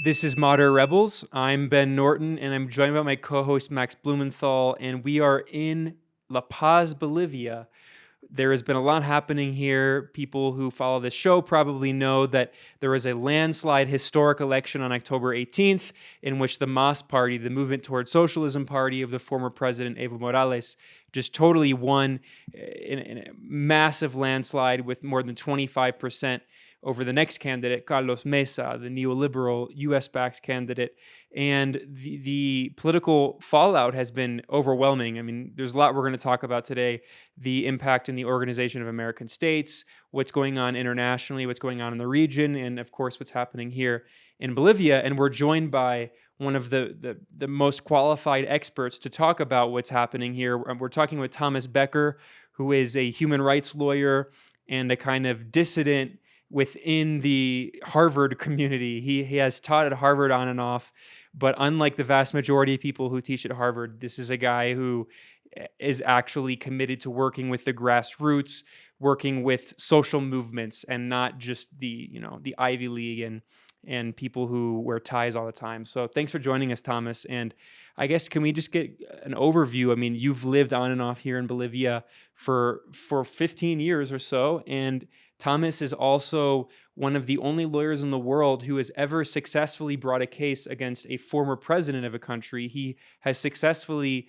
This is Moderate Rebels. I'm Ben Norton, and I'm joined by my co-host Max Blumenthal, and we are in La Paz, Bolivia. There has been a lot happening here. People who follow this show probably know that there was a landslide historic election on October 18th in which the MAS party, the Movement Toward Socialism party of the former President Evo Morales, just totally won in a massive landslide with more than 25% over the next candidate, Carlos Mesa, the neoliberal US-backed candidate. And the political fallout has been overwhelming. I mean, there's a lot we're going to talk about today. The impact in the Organization of American States, what's going on internationally, what's going on in the region, and of course, what's happening here in Bolivia. And we're joined by one of the most qualified experts to talk about what's happening here. We're talking with Thomas Becker, who is a human rights lawyer and a kind of dissident within the Harvard community. He has taught at Harvard on and off, but unlike the vast majority of people who teach at Harvard, this is a guy who is actually committed to working with the grassroots, working with social movements, and not just the Ivy League and people who wear ties all the time. So thanks for joining us, Thomas. And I guess, can we just get an overview? I mean, you've lived on and off here in Bolivia for 15 years or so, and Thomas is also one of the only lawyers in the world who has ever successfully brought a case against a former president of a country. He has successfully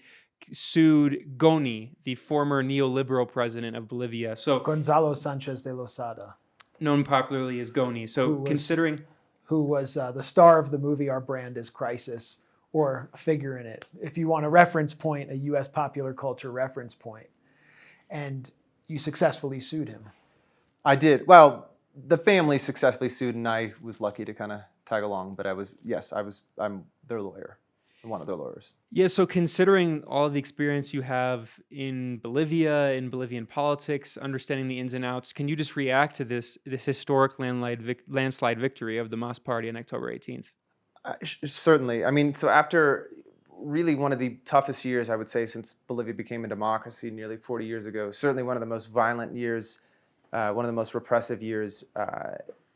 sued Goni, the former neoliberal president of Bolivia. So Gonzalo Sanchez de Losada, known popularly as Goni. So who was the star of the movie Our Brand is Crisis, or a figure in it, if you want a reference point, a U.S. popular culture reference point. And you successfully sued him. I did. Well, the family successfully sued, and I was lucky to kind of tag along. But I'm their lawyer, one of their lawyers. Yeah, so considering all the experience you have in Bolivia, in Bolivian politics, understanding the ins and outs, can you just react to this historic landslide victory of the MAS party on October 18th? Certainly. I mean, so after really one of the toughest years, I would say, since Bolivia became a democracy nearly 40 years ago, certainly one of the most violent years, one of the most repressive years,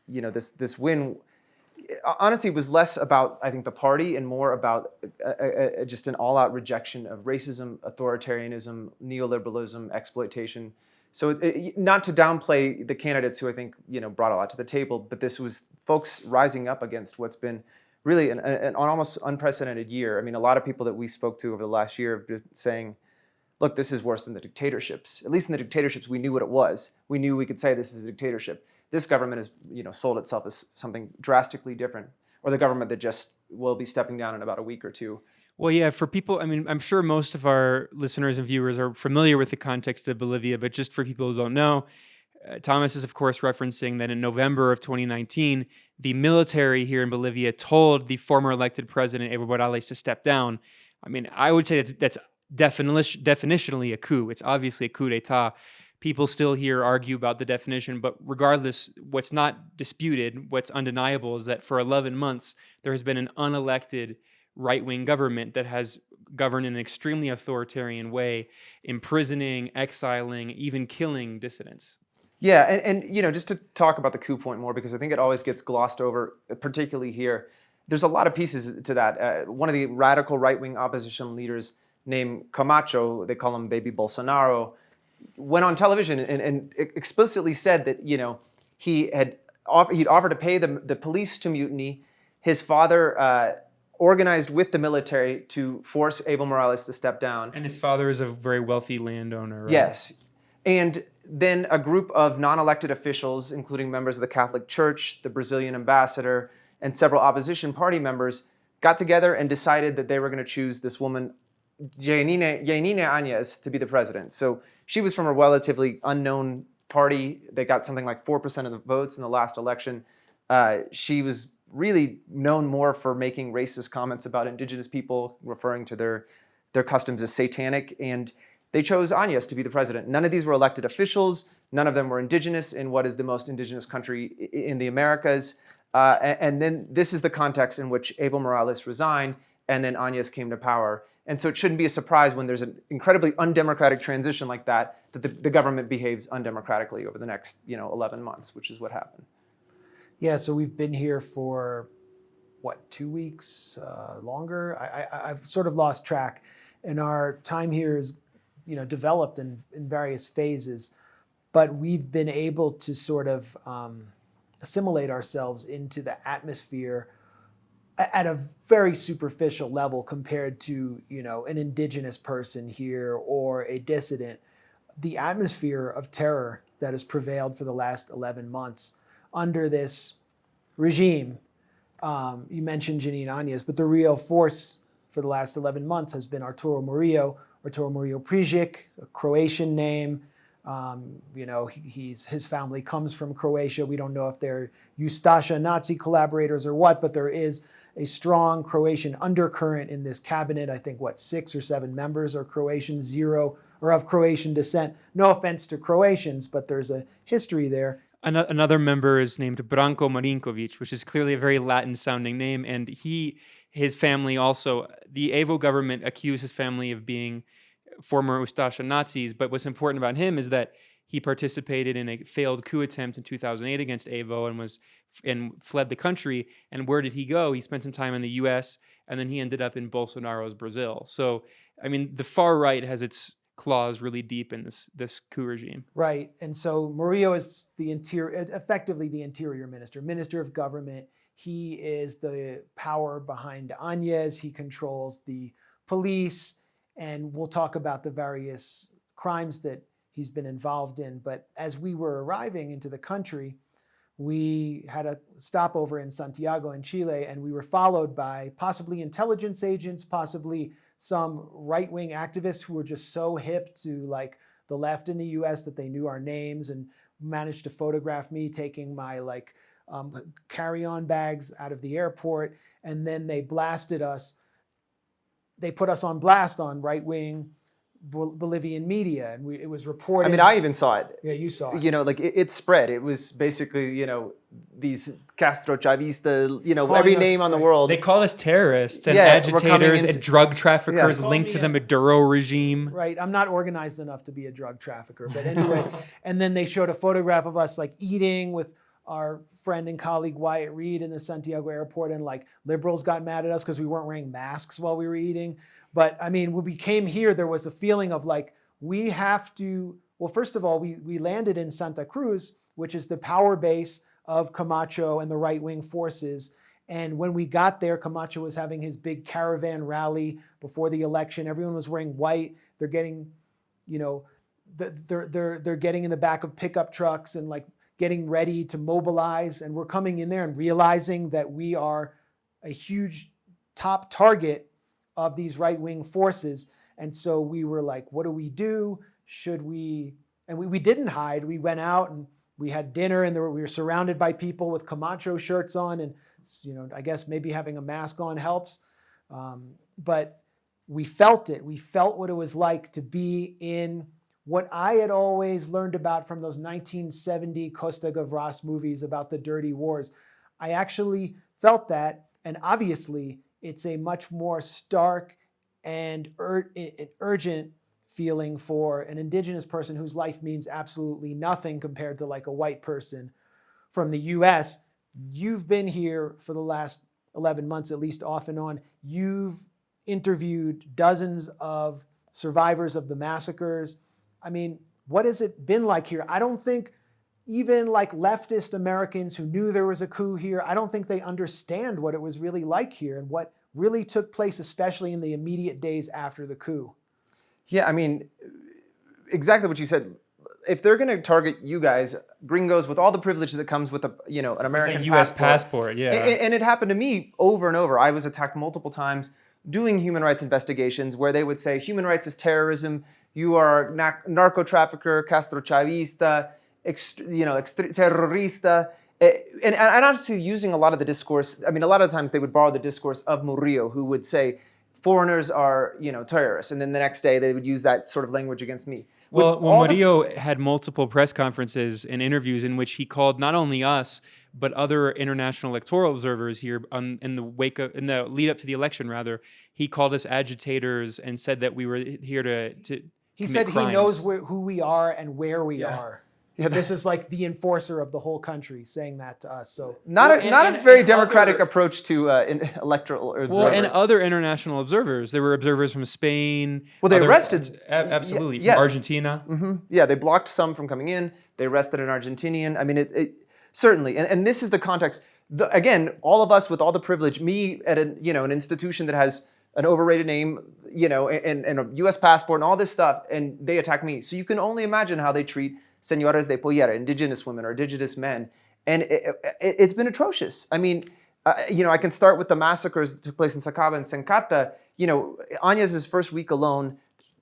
this win, honestly, was less about, I think, the party and more about just an all-out rejection of racism, authoritarianism, neoliberalism, exploitation. So not to downplay the candidates who I think brought a lot to the table, but this was folks rising up against what's been really an almost unprecedented year. I mean, a lot of people that we spoke to over the last year have been saying, look, this is worse than the dictatorships. At least in the dictatorships, we knew what it was. We knew we could say this is a dictatorship. This government has, sold itself as something drastically different, or the government that just will be stepping down in about a week or two. Well, yeah, for people, I mean, I'm sure most of our listeners and viewers are familiar with the context of Bolivia, but just for people who don't know, Thomas is, of course, referencing that in November of 2019, the military here in Bolivia told the former elected president, Evo Morales, to step down. I mean, I would say that's definitionally a coup. It's obviously a coup d'etat. People still here argue about the definition, but regardless, what's not disputed, what's undeniable is that for 11 months, there has been an unelected right-wing government that has governed in an extremely authoritarian way, imprisoning, exiling, even killing dissidents. Yeah, and just to talk about the coup point more, because I think it always gets glossed over, particularly here. There's a lot of pieces to that. One of the radical right-wing opposition leaders named Camacho, they call him Baby Bolsonaro, went on television and explicitly said that he'd offered to pay the police to mutiny. His father organized with the military to force Evo Morales to step down. And his father is a very wealthy landowner, right? Yes. And then a group of non-elected officials, including members of the Catholic Church, the Brazilian ambassador, and several opposition party members, got together and decided that they were going to choose this woman, Janine Áñez, to be the president. So she was from a relatively unknown party. They got something like 4% of the votes in the last election. She was really known more for making racist comments about indigenous people, referring to their customs as satanic. And they chose Áñez to be the president. None of these were elected officials. None of them were indigenous in what is the most indigenous country in the Americas. And then this is the context in which Evo Morales resigned, and then Áñez came to power. And so it shouldn't be a surprise when there's an incredibly undemocratic transition like that the government behaves undemocratically over the next 11 months, which is what happened. Yeah, so we've been here for 2 weeks longer? I've sort of lost track. And our time here is, developed in various phases, but we've been able to sort of assimilate ourselves into the atmosphere at a very superficial level compared to, an indigenous person here or a dissident. The atmosphere of terror that has prevailed for the last 11 months under this regime. You mentioned Janine Áñez, but the real force for the last 11 months has been Arturo Murillo Prijic, a Croatian name. His family comes from Croatia. We don't know if they're Ustaša Nazi collaborators or what, but there is a strong Croatian undercurrent in this cabinet. I think 6 or 7 members are Croatian, 0 are of Croatian descent. No offense to Croatians, but there's a history there. Another member is named Branko Marinković, which is clearly a very Latin-sounding name, and his family also, the Evo government accused his family of being former Ustaša Nazis, but what's important about him is that he participated in a failed coup attempt in 2008 against Evo and fled the country. And where did he go? He spent some time in the U.S., and then he ended up in Bolsonaro's Brazil. So, I mean, the far right has its claws really deep in this coup regime. Right. And so Murillo is effectively the interior minister of government. He is the power behind Áñez. He controls the police, and we'll talk about the various crimes that he's been involved in. But as we were arriving into the country, we had a stopover in Santiago in Chile, and we were followed by possibly intelligence agents, possibly some right-wing activists who were just so hip to the left in the US that they knew our names and managed to photograph me taking my carry-on bags out of the airport. And then they blasted us. They put us on blast on right-wing Bolivian media, and it was reported. I mean, I even saw it. Yeah, you saw it. It spread. It was basically, these Castro Chavista, Calling every us, name on the right. world. They call us terrorists and Yeah, we're coming agitators into- and drug traffickers Yeah. linked to the Maduro regime. Right. I'm not organized enough to be a drug trafficker, but anyway. And then they showed a photograph of us eating with our friend and colleague Wyatt Reed in the Santiago airport, and liberals got mad at us because we weren't wearing masks while we were eating. But I mean, when we came here, there was a feeling of we have to, well, first of all, we landed in Santa Cruz, which is the power base of Camacho and the right-wing forces. And when we got there, Camacho was having his big caravan rally before the election. Everyone was wearing white. They're getting, they're getting in the back of pickup trucks and getting ready to mobilize. And we're coming in there and realizing that we are a huge top target of these right-wing forces. And so we were like, what do we do? Should we? And we didn't hide. We went out and we had dinner, and we were surrounded by people with Camacho shirts on. And, I guess maybe having a mask on helps. But we felt it. We felt what it was like to be in what I had always learned about from those 1970 Costa Gavras movies about the dirty wars. I actually felt that. And obviously, it's a much more stark and urgent feeling for an indigenous person whose life means absolutely nothing compared to a white person from the US. You've been here for the last 11 months, at least off and on. You've interviewed dozens of survivors of the massacres. I mean, what has it been like here? I don't think even leftist Americans who knew there was a coup here, I don't think they understand what it was really like here and what really took place, especially in the immediate days after the coup. Yeah, I mean, exactly what you said. If they're going to target you guys, gringos, with all the privilege that comes with an American U.S. passport, yeah. And it happened to me over and over. I was attacked multiple times doing human rights investigations where they would say, human rights is terrorism, you are narco trafficker, Castro Chavista, terrorista. And honestly, using a lot of the discourse, I mean, a lot of times they would borrow the discourse of Murillo, who would say, foreigners are, terrorists. And then the next day they would use that sort of language against me. Well, Murillo had multiple press conferences and interviews in which he called not only us, but other international electoral observers here in the lead up to the election, rather. He called us agitators and said that we were here to He said crimes. he knows who we are and where we are. Yeah, This is like the enforcer of the whole country saying that to us. So not Well, a very and democratic other- approach to electoral observers. Well, and other international observers. There were observers from Spain. Well, they other- arrested- absolutely from yes. Argentina. Yeah, they blocked some from coming in. They arrested an Argentinian. I mean, it certainly, and this is the context. Again, all of us with all the privilege, me at an institution that has an overrated name, and a U.S. passport and all this stuff, and they attack me. So you can only imagine how they treat señoras de pollera, indigenous women or indigenous men, and it's been atrocious. I mean, I can start with the massacres that took place in Sacaba and Sencata. Áñez's first week alone,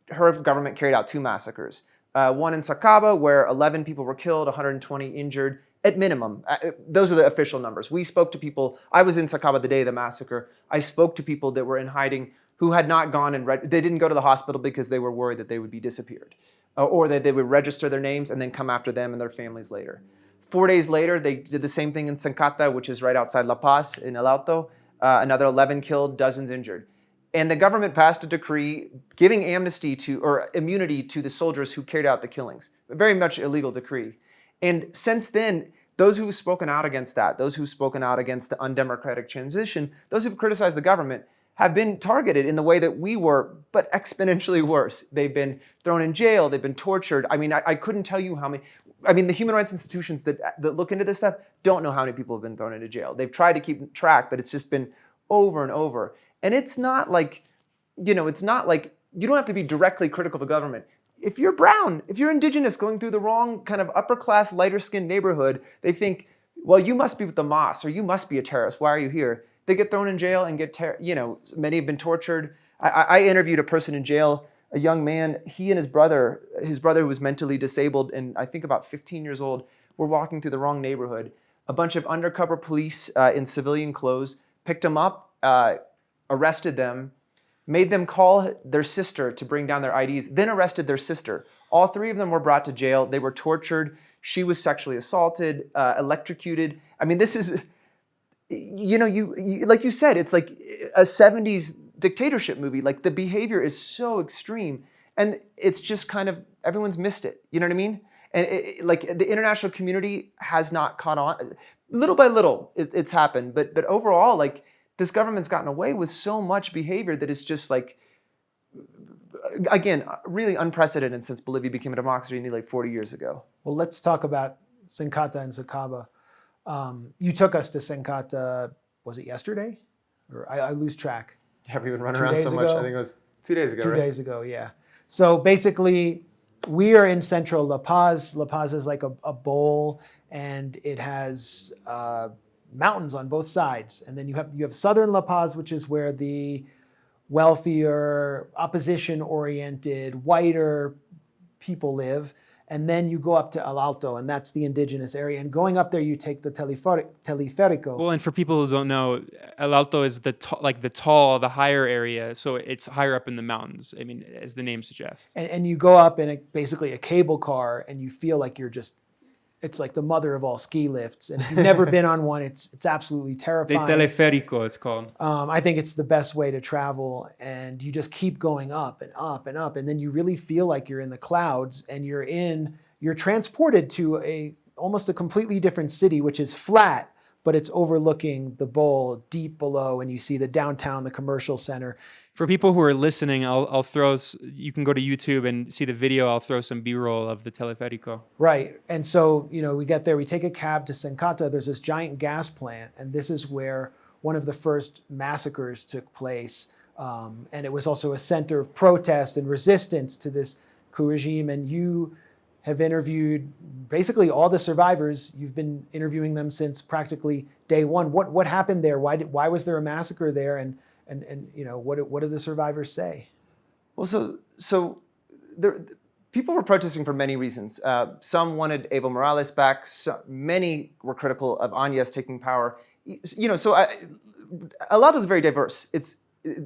her government carried out 2 massacres. One in Sacaba, where 11 people were killed, 120 injured, at minimum. Those are the official numbers. We spoke to people. I was in Sacaba the day of the massacre. I spoke to people that were in hiding who had not gone and they didn't go to the hospital because they were worried that they would be disappeared, or that they would register their names and then come after them and their families later. 4 days later, they did the same thing in Sencata, which is right outside La Paz in El Alto. Another 11 killed, dozens injured. And the government passed a decree giving amnesty or immunity to the soldiers who carried out the killings. A very much illegal decree. And since then, those who've spoken out against that, those who've spoken out against the undemocratic transition, those who've criticized the government have been targeted in the way that we were, but exponentially worse. They've been thrown in jail, they've been tortured. I mean, I couldn't tell you how many. I mean, the human rights institutions that look into this stuff don't know how many people have been thrown into jail. They've tried to keep track, but it's just been over and over. And it's not like, you don't have to be directly critical of the government. If you're brown, if you're indigenous going through the wrong kind of upper class, lighter skinned neighborhood, they think, well, you must be with the Hamas or you must be a terrorist. Why are you here? They get thrown in jail and many have been tortured. I interviewed a person in jail, a young man. He and his brother who was mentally disabled and I think about 15 years old, were walking through the wrong neighborhood. A bunch of undercover police in civilian clothes picked them up, arrested them, made them call their sister to bring down their IDs, then arrested their sister. All 3 of them were brought to jail. They were tortured. She was sexually assaulted, electrocuted. I mean, this is, like you said, it's like a 70s dictatorship movie. Like the behavior is so extreme and it's just kind of, everyone's missed it. You know what I mean? And like the international community has not caught on. Little by little, it's happened. But overall, like, this government's gotten away with so much behavior that is just like, again, really unprecedented since Bolivia became a democracy nearly 40 years ago. Well, let's talk about Sencata and Sacaba. You took us to Sencata, was it yesterday? Or I lose track. Yeah, we've been running 2 around days so much. ago? I think it was 2 days ago, 2 right? days ago, yeah. So basically, we are in central La Paz. La Paz is like a bowl, and it has mountains on both sides. And then you have southern La Paz, which is where the wealthier, opposition-oriented, whiter people live. And then you go up to El Alto, and that's the indigenous area. And going up there, you take the teleférico. Well, and for people who don't know, El Alto is the higher area, so it's higher up in the mountains. I mean, as the name suggests. And you go up in basically a cable car, and you feel like it's like the mother of all ski lifts. And if you've never been on one, it's absolutely The terrifying. teleférico, it's called. I think it's the best way to travel, and you just keep going up and up and up, and then you really feel like you're in the clouds, and you're transported to almost a completely different city, which is flat, but it's overlooking the bowl deep below, and you see the downtown, the commercial center. For people who are listening, I'll throw. You can go to YouTube and see the video. I'll throw some B-roll of the teleférico. Right, and so we get there. We take a cab to Sencata. There's this giant gas plant, and this is where one of the first massacres took place. And it was also a center of protest and resistance to this coup regime. And you have interviewed basically all the survivors. You've been interviewing them since practically day one. What happened there? Why was there a massacre there? And what do the survivors say? Well, so people were protesting for many reasons. Some wanted Evo Morales back. Many were critical of Áñez taking power. El Alto is very diverse. It's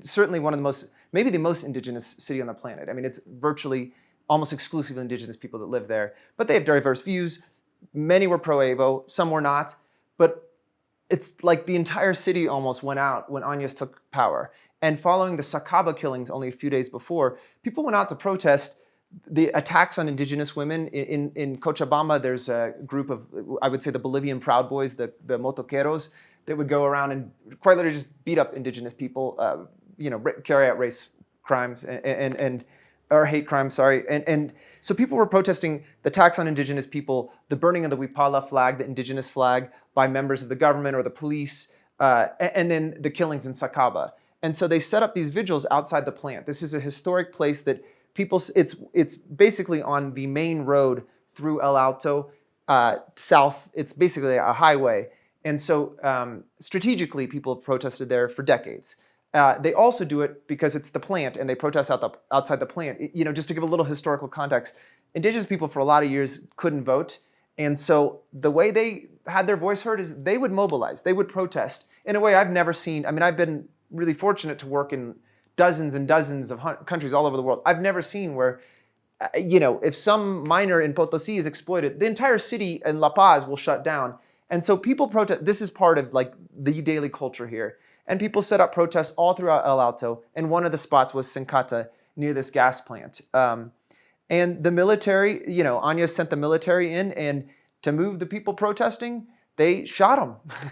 certainly one of the most, maybe the most indigenous city on the planet. I mean, it's virtually almost exclusively indigenous people that live there. But they have diverse views. Many were pro-Evo, some were not. But it's like the entire city almost went out when Áñez took power. And following the Sacaba killings only a few days before, people went out to protest the attacks on indigenous women in Cochabamba, there's a group of, I would say, the Bolivian Proud Boys, the motoqueros, that would go around and quite literally just beat up indigenous people, carry out race crimes or hate crimes, sorry. And so people were protesting the attacks on indigenous people, the burning of the Huipala flag, the indigenous flag, by members of the government or the police, and then the killings in Sacaba. And so they set up these vigils outside the plant. This is a historic place that people, it's basically on the main road through El Alto, south. It's basically a highway. And so strategically, people have protested there for decades. They also do it because it's the plant, and they protest outside the plant. Just to give a little historical context, indigenous people for a lot of years couldn't vote. And so the way they had their voice heard is they would mobilize, they would protest in a way I've never seen. I mean, I've been really fortunate to work in dozens and dozens of countries all over the world. I've never seen where, if some miner in Potosí is exploited, the entire city in La Paz will shut down. And so people protest. This is part of like the daily culture here. And people set up protests all throughout El Alto. And one of the spots was Sencata, near this gas plant. And the military, Áñez sent the military in, and to move the people protesting, they shot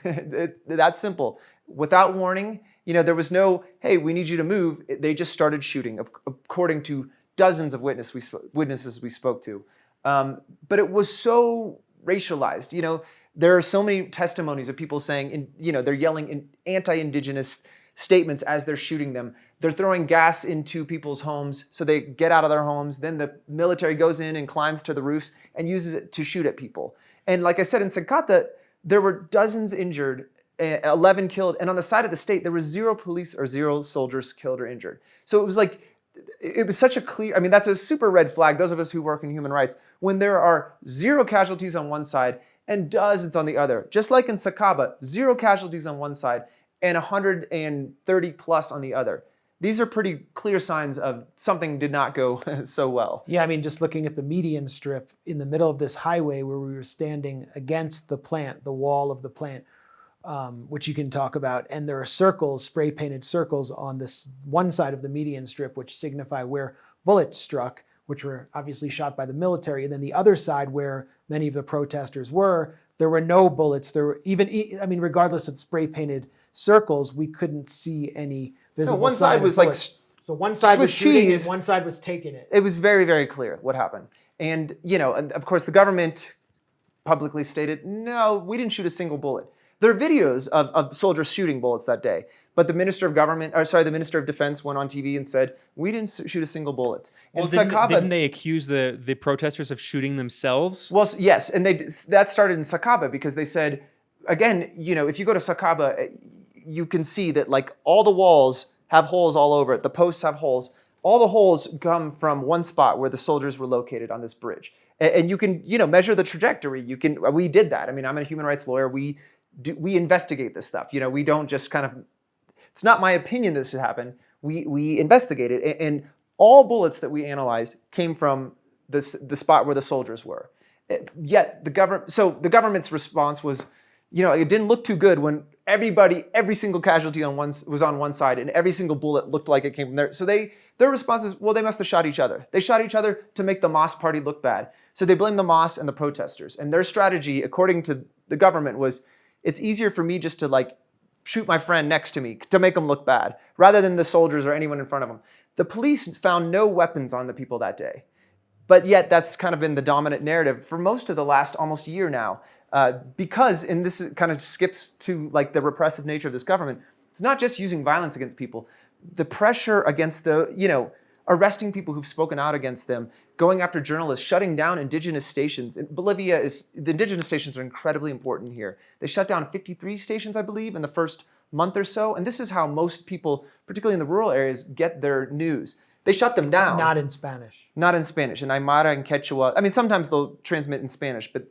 them. That's simple. Without warning, there was no, hey, we need you to move. They just started shooting, according to dozens of witnesses we spoke to. But it was so racialized. There are so many testimonies of people saying, they're yelling in anti-indigenous statements as they're shooting them. They're throwing gas into people's homes so they get out of their homes. Then the military goes in and climbs to the roofs and uses it to shoot at people. And like I said, in Sencata, there were dozens injured, 11 killed. And on the side of the state, there was 0 police or 0 soldiers killed or injured. So it was such a clear, that's a super red flag, those of us who work in human rights, when there are 0 casualties on one side and dozens on the other. Just like in Sacaba, 0 casualties on one side and 130 plus on the other. These are pretty clear signs of something did not go so well. Yeah, just looking at the median strip in the middle of this highway where we were standing against the plant, the wall of the plant, which you can talk about, and there are circles, spray painted circles on this one side of the median strip, which signify where bullets struck, which were obviously shot by the military. And then the other side where many of the protesters were, there were no bullets. There were regardless of spray painted circles, we couldn't see any visible. No, one side was like, so one side was shooting cheese. and one side was taking it. It was very, very clear what happened. And, and of course the government publicly stated, no, we didn't shoot a single bullet. There are videos of soldiers shooting bullets that day. But the Minister of Defense went on TV and said, we didn't shoot a single bullet. Well, didn't they accuse the protesters of shooting themselves? Well, yes, and that started in Sacaba because they said, again, if you go to Sacaba, you can see that like all the walls have holes all over it. The posts have holes. All the holes come from one spot where the soldiers were located on this bridge. And you can, measure the trajectory. We did that. I'm a human rights lawyer. We investigate this stuff. We don't just kind of, it's not my opinion this should happen. We investigate it. And all bullets that we analyzed came from the spot where the soldiers were. Yet the government's response was, it didn't look too good when every single casualty was on one side and every single bullet looked like it came from there. So their response is, well, they must have shot each other. They shot each other to make the MAS party look bad. So they blamed the MAS and the protesters. And their strategy, according to the government, was it's easier for me just to like shoot my friend next to me to make them look bad, rather than the soldiers or anyone in front of them. The police found no weapons on the people that day. But yet that's kind of been the dominant narrative for most of the last almost year now. Because, and this kind of skips to like the repressive nature of this government, it's not just using violence against people. The pressure against arresting people who've spoken out against them, going after journalists, shutting down indigenous stations. In Bolivia, the indigenous stations are incredibly important here. They shut down 53 stations, I believe, in the first month or so. And this is how most people, particularly in the rural areas, get their news. They shut them down. Not in Spanish. Not in Spanish. In Aymara and Quechua. Sometimes they'll transmit in Spanish, but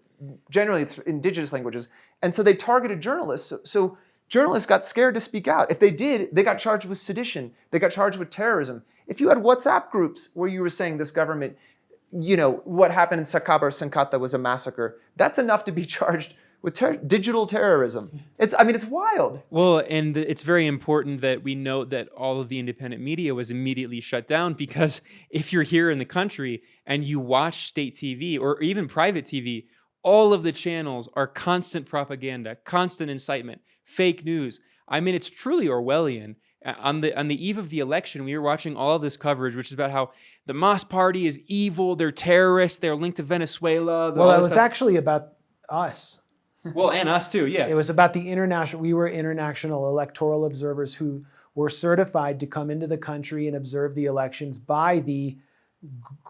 generally it's indigenous languages. And so they targeted journalists. So journalists got scared to speak out. If they did, they got charged with sedition. They got charged with terrorism. If you had WhatsApp groups where you were saying this government, what happened in Sacaba or Sencata was a massacre, that's enough to be charged with digital terrorism. It's wild. Well, and it's very important that we note that all of the independent media was immediately shut down, because if you're here in the country and you watch state TV or even private TV, all of the channels are constant propaganda, constant incitement, fake news. I mean, it's truly Orwellian. On the eve of the election, we were watching all of this coverage, which is about how the Mas Party is evil, they're terrorists, they're linked to Venezuela. Well, it was actually about us. Well, and us too, yeah. It was about the international. We were international electoral observers who were certified to come into the country and observe the elections by the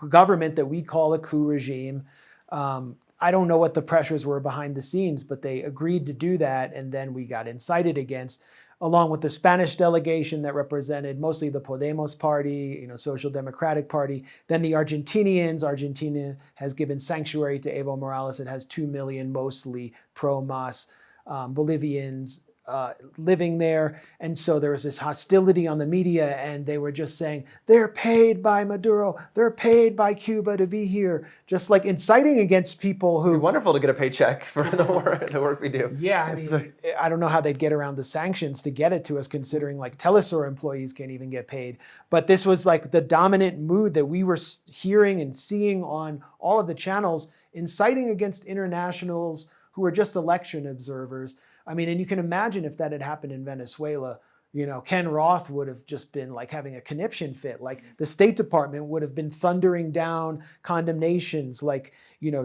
government that we call a coup regime. I don't know what the pressures were behind the scenes, but they agreed to do that, and then we got incited against, along with the Spanish delegation that represented mostly the Podemos party, Social Democratic Party. Then the Argentinians. Argentina has given sanctuary to Evo Morales. It has 2 million mostly pro-Mas Bolivians living there. And so there was this hostility on the media, and they were just saying, they're paid by Maduro, they're paid by Cuba to be here, just like inciting against people who... It'd be wonderful to get a paycheck for the work we do. Yeah, I mean, I don't know how they'd get around the sanctions to get it to us, considering like Telesur employees can't even get paid. But this was like the dominant mood that we were hearing and seeing on all of the channels, inciting against internationals who were just election observers. I mean, and you can imagine if that had happened in Venezuela, Ken Roth would have just been like having a conniption fit. Like the State Department would have been thundering down condemnations like,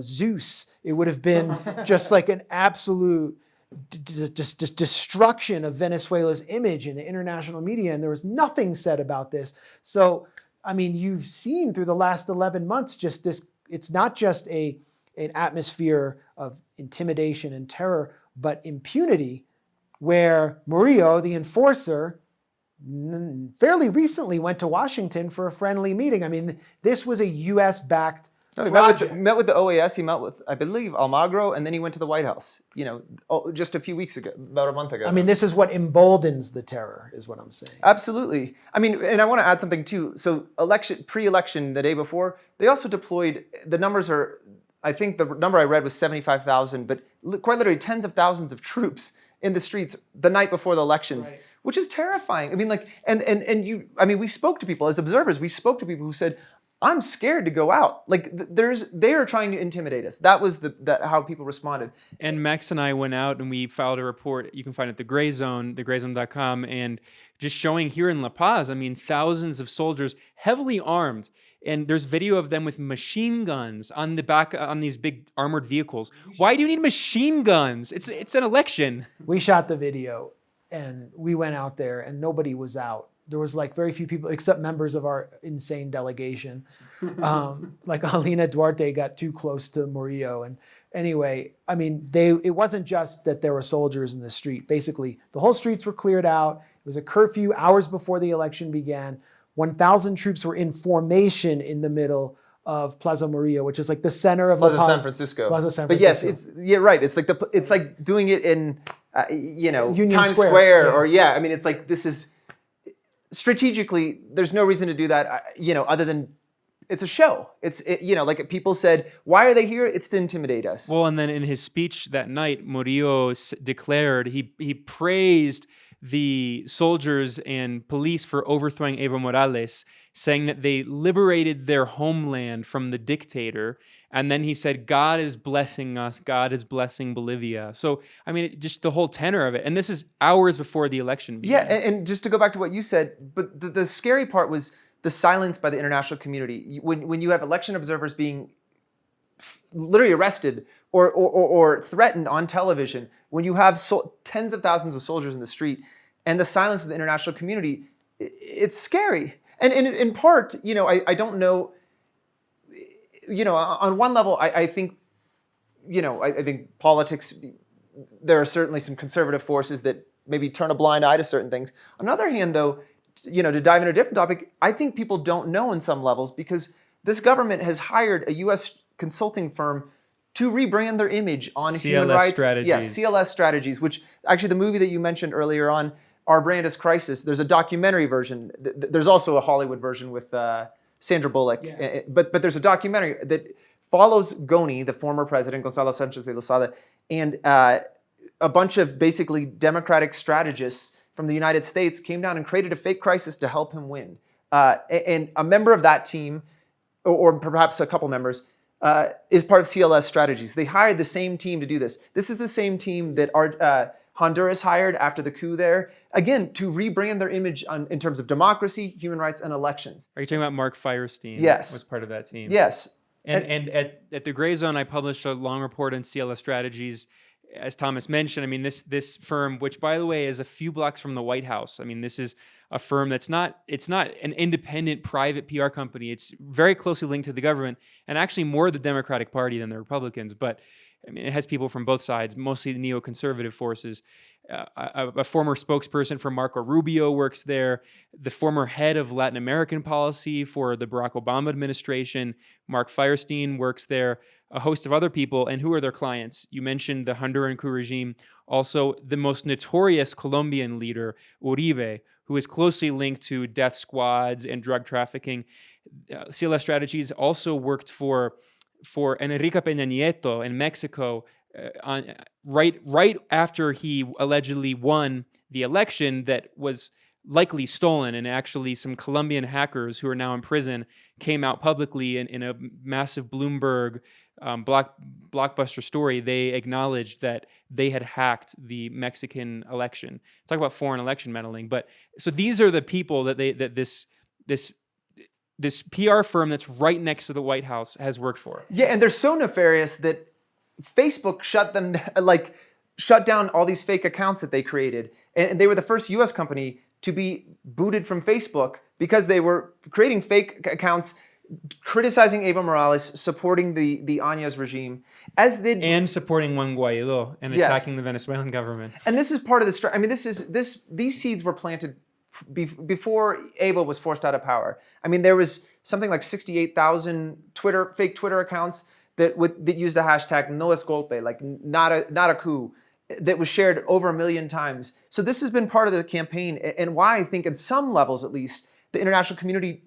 Zeus. It would have been just like an absolute destruction of Venezuela's image in the international media. And there was nothing said about this. So, I mean, you've seen through the last 11 months, just this, it's not just an atmosphere of intimidation and terror, but impunity, where Murillo, the enforcer, fairly recently went to Washington for a friendly meeting. I mean, this was a U.S.-backed project. He met with the OAS, he met with, I believe, Almagro, and then he went to the White House, just a few weeks ago, about a month ago. I mean, this is what emboldens the terror, is what I'm saying. Absolutely. I mean, and I want to add something too. So pre-election, the day before, they also deployed, the numbers are, I think the number I read was 75,000, but quite literally tens of thousands of troops in the streets the night before the elections, right, which is terrifying. I mean, we spoke to people as observers. We spoke to people who said, "I'm scared to go out." Like they are trying to intimidate us. That was how people responded. And Max and I went out and we filed a report. You can find it at the Gray Zone, thegrayzone.com, and just showing here in La Paz. I mean, thousands of soldiers, heavily armed. And there's video of them with machine guns on the back on these big armored vehicles. Why do you need machine guns? It's an election. We shot the video and we went out there and nobody was out. There was like very few people except members of our insane delegation. Like Alina Duarte got too close to Murillo. And anyway, I mean, it wasn't just that there were soldiers in the street. Basically, the whole streets were cleared out. It was a curfew hours before the election began. 1,000 troops were in formation in the middle of Plaza Murillo, which is like the center of Plaza La Paz. San Francisco. Plaza San But Francisco. yes, right. It's like doing it in Union Times Square or I mean, it's like this is strategically. There's no reason to do that. Other than it's a show. Like people said, why are they here? It's to intimidate us. Well, and then in his speech that night, Murillo declared he praised the soldiers and police for overthrowing Evo Morales, saying that they liberated their homeland from the dictator. And then he said, God is blessing us. God is blessing Bolivia. So, I mean, just the whole tenor of it. And this is hours before the election began. Yeah, and just to go back to what you said, but the scary part was the silence by the international community. When you have election observers being literally arrested or threatened on television, when you have tens of thousands of soldiers in the street and the silence of the international community, it's scary. And in part, I don't know, on one level, I think, I think politics, there are certainly some conservative forces that maybe turn a blind eye to certain things. On the other hand, though, to dive into a different topic, I think people don't know in some levels because this government has hired a U.S. consulting firm to rebrand their image on human rights. Strategies. Yeah, CLS strategies, which actually the movie that you mentioned earlier on, Our Brand is Crisis, there's a documentary version. There's also a Hollywood version with Sandra Bullock. Yeah. But there's a documentary that follows Goni, the former president, Gonzalo Sanchez de Lozada, and a bunch of basically democratic strategists from the United States came down and created a fake crisis to help him win. And a member of that team, or perhaps a couple members, is part of CLS strategies. They hired the same team to do this. This is the same team that Honduras hired after the coup there, again, to rebrand their image in terms of democracy, human rights, and elections. Are you talking about Mark Firestein? Yes. Was part of that team. Yes. And at the Gray Zone, I published a long report on CLS strategies. As Thomas mentioned, I mean, this firm, which by the way is a few blocks from the White House. I mean, this is a firm it's not an independent private PR company. It's very closely linked to the government and actually more the Democratic Party than the Republicans. But I mean, it has people from both sides, mostly the neoconservative forces. A former spokesperson for Marco Rubio works there. The former head of Latin American policy for the Barack Obama administration, Mark Firestein, works there. A host of other people. And who are their clients? You mentioned the Honduran coup regime. Also, the most notorious Colombian leader, Uribe, who is closely linked to death squads and drug trafficking. CLS Strategies also worked for Enrique Peña Nieto in Mexico right after he allegedly won the election that was likely stolen, and actually some Colombian hackers who are now in prison came out publicly in a massive Bloomberg blockbuster story. They acknowledged that they had hacked the Mexican election. Talk about foreign election meddling. But so these are the people that this PR firm that's right next to the White House has worked for. Yeah, and they're so nefarious that Facebook shut down all these fake accounts that they created. And they were the first US company to be booted from Facebook because they were creating fake accounts criticizing Evo Morales, supporting the Áñez regime, and supporting Juan Guaidó and attacking the Venezuelan government. And this is part of the I mean, these seeds were planted before Evo was forced out of power. I mean, there was something like 68,000 fake Twitter accounts that used the hashtag no es golpe, like not a coup, that was shared over 1 million times. So this has been part of the campaign, and why I think, at some levels at least, the international community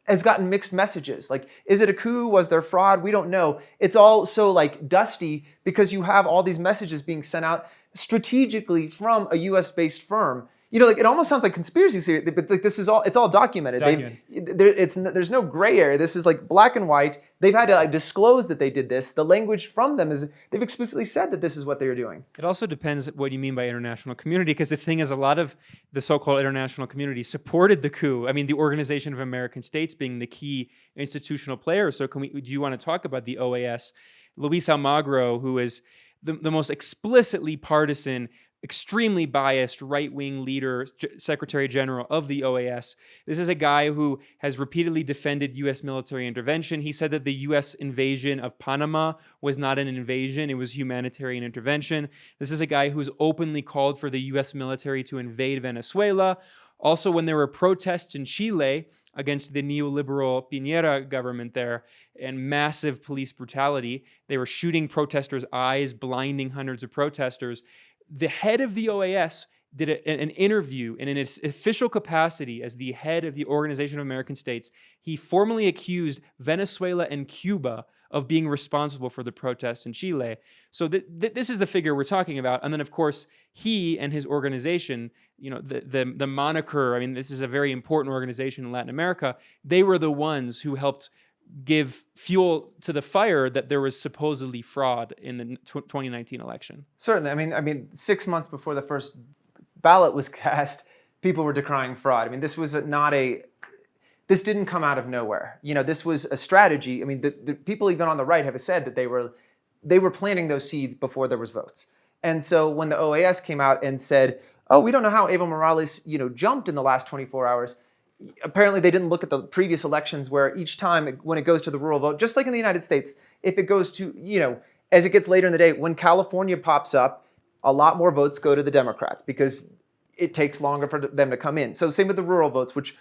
has gotten mixed messages. Like, is it a coup? Was there fraud? We don't know. It's all so dusty because you have all these messages being sent out strategically from a US-based firm. It almost sounds like conspiracy theory, but this is it's all documented. There's no gray area. This is black and white. They've had to disclose that they did this. The language from them is, they've explicitly said that this is what they're doing. It also depends what you mean by international community, because the thing is, a lot of the so-called international community supported the coup. I mean, the Organization of American States being the key institutional player. So do you want to talk about the OAS? Luis Almagro, who is the most explicitly partisan, extremely biased right-wing leader, Secretary General of the OAS. This is a guy who has repeatedly defended U.S. military intervention. He said that the U.S. invasion of Panama was not an invasion, it was humanitarian intervention. This is a guy who's openly called for the U.S. military to invade Venezuela. Also, when there were protests in Chile against the neoliberal Piñera government there and massive police brutality, they were shooting protesters' eyes, blinding hundreds of protesters. The head of the OAS did an interview in its official capacity as the head of the Organization of American States. He formally accused Venezuela and Cuba of being responsible for the protests in Chile. So this is the figure we're talking about. And then, of course, he and his organization, the moniker, I mean, this is a very important organization in Latin America. They were the ones who helped give fuel to the fire that there was supposedly fraud in the 2019 election. Certainly. I mean, 6 months before the first ballot was cast, people were decrying fraud. I mean, this didn't come out of nowhere. This was a strategy. I mean, the people even on the right have said that they were planting those seeds before there was votes. And so when the OAS came out and said, "Oh, we don't know how Evo Morales, jumped in the last 24 hours," apparently they didn't look at the previous elections, where each time when it goes to the rural vote, just like in the United States, if it goes to, as it gets later in the day, when California pops up, a lot more votes go to the Democrats because it takes longer for them to come in. So same with the rural votes, which,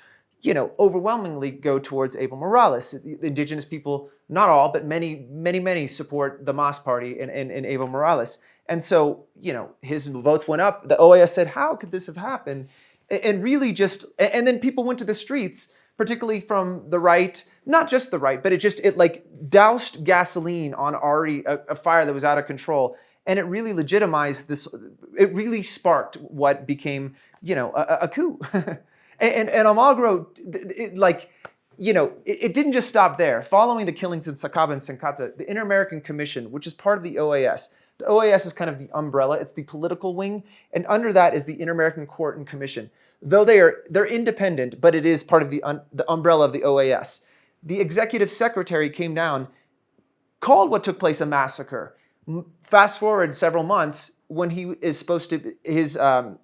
overwhelmingly go towards Evo Morales. The indigenous people, not all, but many support the MAS party and Evo Morales. And so, his votes went up. The OAS said, how could this have happened? And really and then people went to the streets, particularly from the right, not just the right, but it doused gasoline on already a fire that was out of control. And it really legitimized this. It really sparked what became, a coup. and Almagro, it didn't just stop there. Following the killings in Sacaba and Sencata, the Inter-American Commission, which is part of the OAS. The OAS is kind of the umbrella. It's the political wing, and under that is the Inter-American Court and Commission. Though they're independent, but it is part of the umbrella of the OAS. The executive secretary came down, called what took place a massacre. Fast forward several months, when his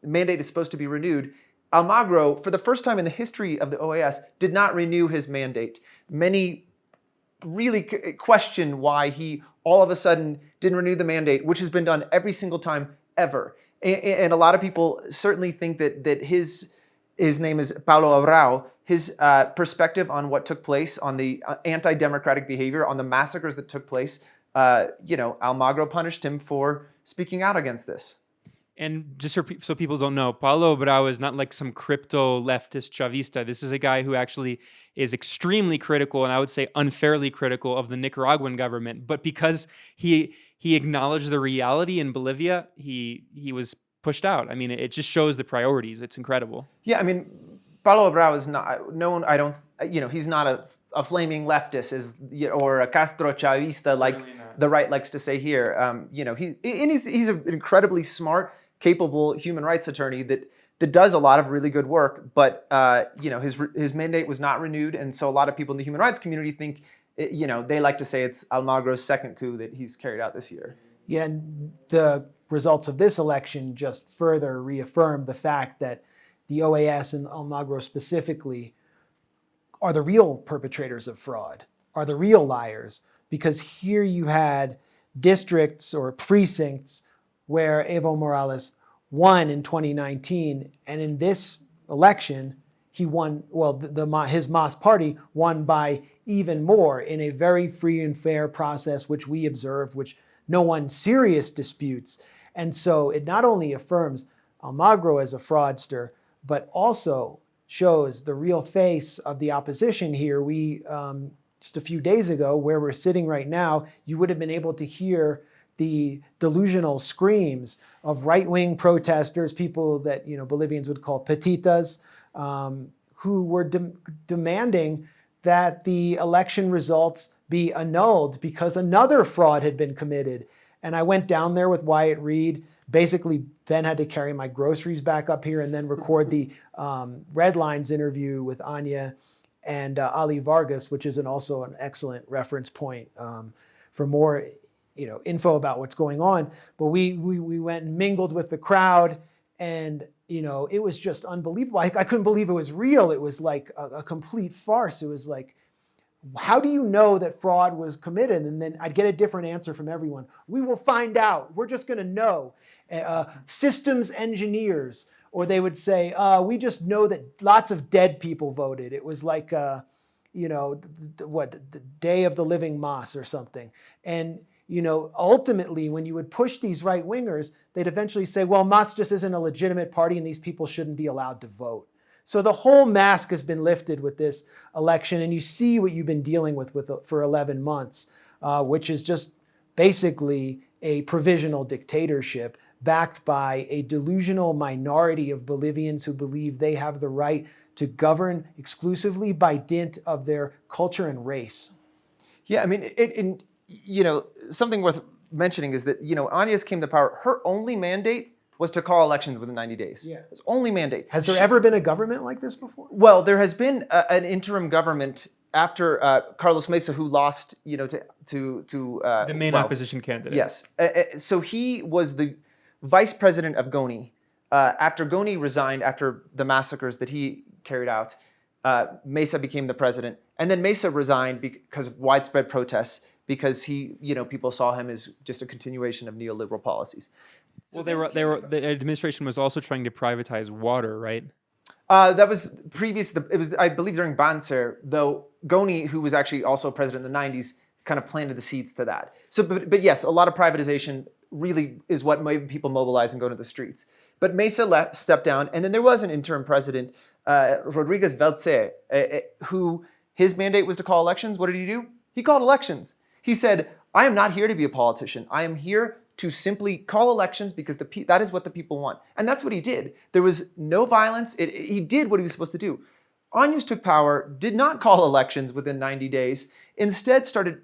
mandate is supposed to be renewed, Almagro, for the first time in the history of the OAS, did not renew his mandate. Many really question why he all of a sudden didn't renew the mandate, which has been done every single time ever. And a lot of people certainly think that his name is Paulo Abrao. His perspective on what took place, on the anti-democratic behavior, on the massacres that took place, Almagro punished him for speaking out against this. And just so people don't know, Paulo Abrao is not like some crypto leftist Chavista. This is a guy who actually is extremely critical, and I would say unfairly critical, of the Nicaraguan government. But because he acknowledged the reality in Bolivia, he was pushed out. I mean, it just shows the priorities. It's incredible. Yeah, I mean, Paulo Abrao is not known. I don't. He's not a flaming leftist or a Castro Chavista like the right likes to say here. He's an incredibly smart, capable human rights attorney that does a lot of really good work, but his mandate was not renewed, and so a lot of people in the human rights community think, they like to say it's Almagro's second coup that he's carried out this year. Yeah, and the results of this election just further reaffirmed the fact that the OAS and Almagro specifically are the real perpetrators of fraud, are the real liars, because here you had districts or precincts where Evo Morales won in 2019, and in this election, he won, his MAS party won by even more in a very free and fair process, which we observed, which no one serious disputes. And so it not only affirms Almagro as a fraudster, but also shows the real face of the opposition here. We, just a few days ago, where we're sitting right now, you would have been able to hear the delusional screams of right-wing protesters, people that Bolivians would call petitas, who were demanding that the election results be annulled because another fraud had been committed. And I went down there with Wyatt Reed. Basically, Ben had to carry my groceries back up here and then record the Red Lines interview with Anya and Ali Vargas, which is also an excellent reference point for more info about what's going on. But we went and mingled with the crowd, and it was just unbelievable. I couldn't believe it was real. It was like a complete farce. It was like, how do you know that fraud was committed? And then I'd get a different answer from everyone. We will find out. We're just going to know. Systems engineers, or they would say, we just know that lots of dead people voted. It was like, the Day of the Living Moss or something. And ultimately, when you would push these right-wingers, they'd eventually say, well, MAS just isn't a legitimate party and these people shouldn't be allowed to vote. So the whole mask has been lifted with this election, and you see what you've been dealing with for 11 months, which is just basically a provisional dictatorship backed by a delusional minority of Bolivians who believe they have the right to govern exclusively by dint of their culture and race. Yeah, I mean, something worth mentioning is that, Anya's came to power, her only mandate was to call elections within 90 days. Yeah. It's only mandate. Has there ever been a government like this before? Well, there has been an interim government after Carlos Mesa, who lost, to the main opposition candidate. Yes. So he was the vice president of Goni. After Goni resigned, after the massacres that he carried out, Mesa became the president. And then Mesa resigned because of widespread protests, because people saw him as just a continuation of neoliberal policies. Well, the administration was also trying to privatize water, right? That was previous. It was, I believe, during Banzer, though Goni, who was actually also president in the 90s, kind of planted the seeds to that. So, but yes, a lot of privatization really is what made people mobilize and go to the streets. But Mesa stepped down, and then there was an interim president, Rodriguez Veltze, who his mandate was to call elections. What did he do? He called elections. He said, I am not here to be a politician. I am here to simply call elections because that is what the people want. And that's what he did. There was no violence. He did what he was supposed to do. Anyus took power, did not call elections within 90 days, instead started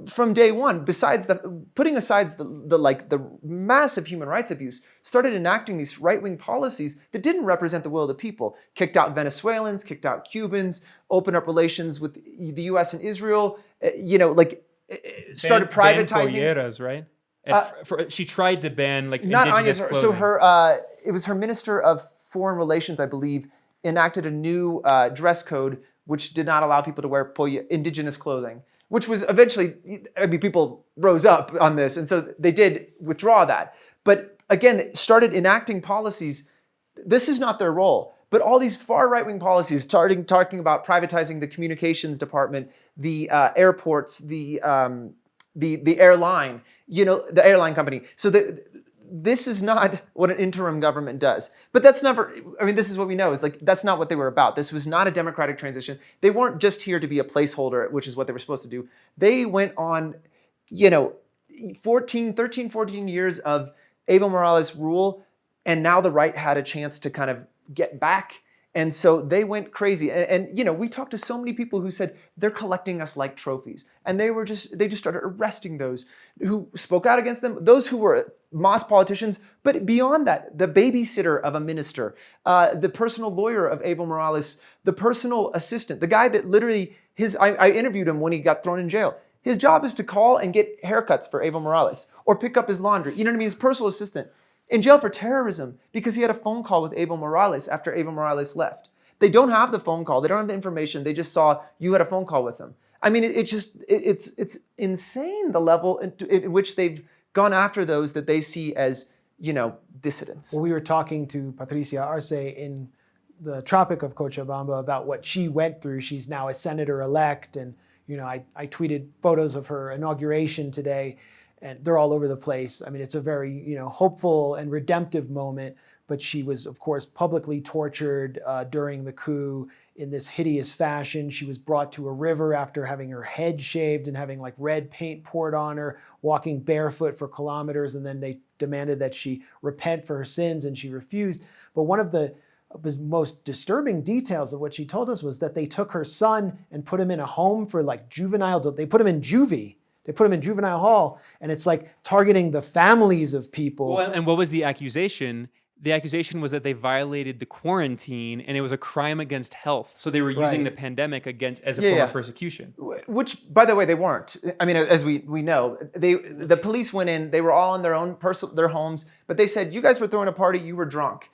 from day one, besides putting aside the massive human rights abuse, started enacting these right-wing policies that didn't represent the will of the people. Kicked out Venezuelans, kicked out Cubans, opened up relations with the U.S. and Israel. Started privatizing. Polleras, right? She tried to ban not indigenous Anyus. clothing. So it was her Minister of Foreign Relations, I believe, enacted a new dress code which did not allow people to wear indigenous clothing. Which was eventually, people rose up on this, and so they did withdraw that. But again, they started enacting policies. This is not their role, but all these far right-wing policies, talking about privatizing the communications department, the airports, the airline, the airline company. So this is not what an interim government does. But that's never, this is what we know, is that's not what they were about. This was not a democratic transition. They weren't just here to be a placeholder, which is what they were supposed to do. They went on, 13, 14 years of Evo Morales rule, and now the right had a chance to kind of get back. And so they went crazy. And we talked to so many people who said they're collecting us like trophies. And they just started arresting those who spoke out against them, those who were Moss politicians, but beyond that, the babysitter of a minister, the personal lawyer of Evo Morales, the personal assistant, the guy that literally I interviewed him when he got thrown in jail. His job is to call and get haircuts for Evo Morales or pick up his laundry. You know what I mean? His personal assistant. In jail for terrorism because he had a phone call with Evo Morales after Evo Morales left. They don't have the phone call. They don't have the information. They just saw you had a phone call with him. It's insane the level in which they've gone after those that they see as, dissidents. Well, we were talking to Patricia Arce in the Tropic of Cochabamba about what she went through. She's now a senator-elect, and I tweeted photos of her inauguration today, and they're all over the place. It's a very hopeful and redemptive moment, but she was, of course, publicly tortured during the coup in this hideous fashion. She was brought to a river after having her head shaved and having red paint poured on her, walking barefoot for kilometers, and then they demanded that she repent for her sins, and she refused. But one of the most disturbing details of what she told us was that they took her son and put him in a home for juvenile. They put him in juvie. They put him in juvenile hall, and it's targeting the families of people. Well, and what was the accusation? The accusation was that they violated the quarantine, and it was a crime against health. So they were using the pandemic as a form of persecution. Which, by the way, they weren't. As we know, the police went in. They were all in their homes, but they said, "You guys were throwing a party. You were drunk."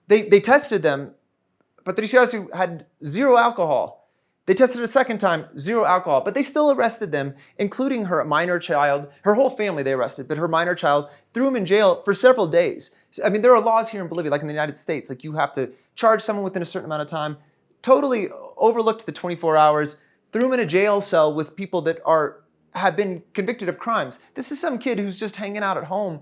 They tested them, but Patricia had zero alcohol. They tested a second time, zero alcohol, but they still arrested them, including her minor child. Her whole family they arrested, but her minor child, threw him in jail for several days. There are laws here in Bolivia, like in the United States, you have to charge someone within a certain amount of time. Totally overlooked the 24 hours, threw him in a jail cell with people that have been convicted of crimes. This is some kid who's just hanging out at home,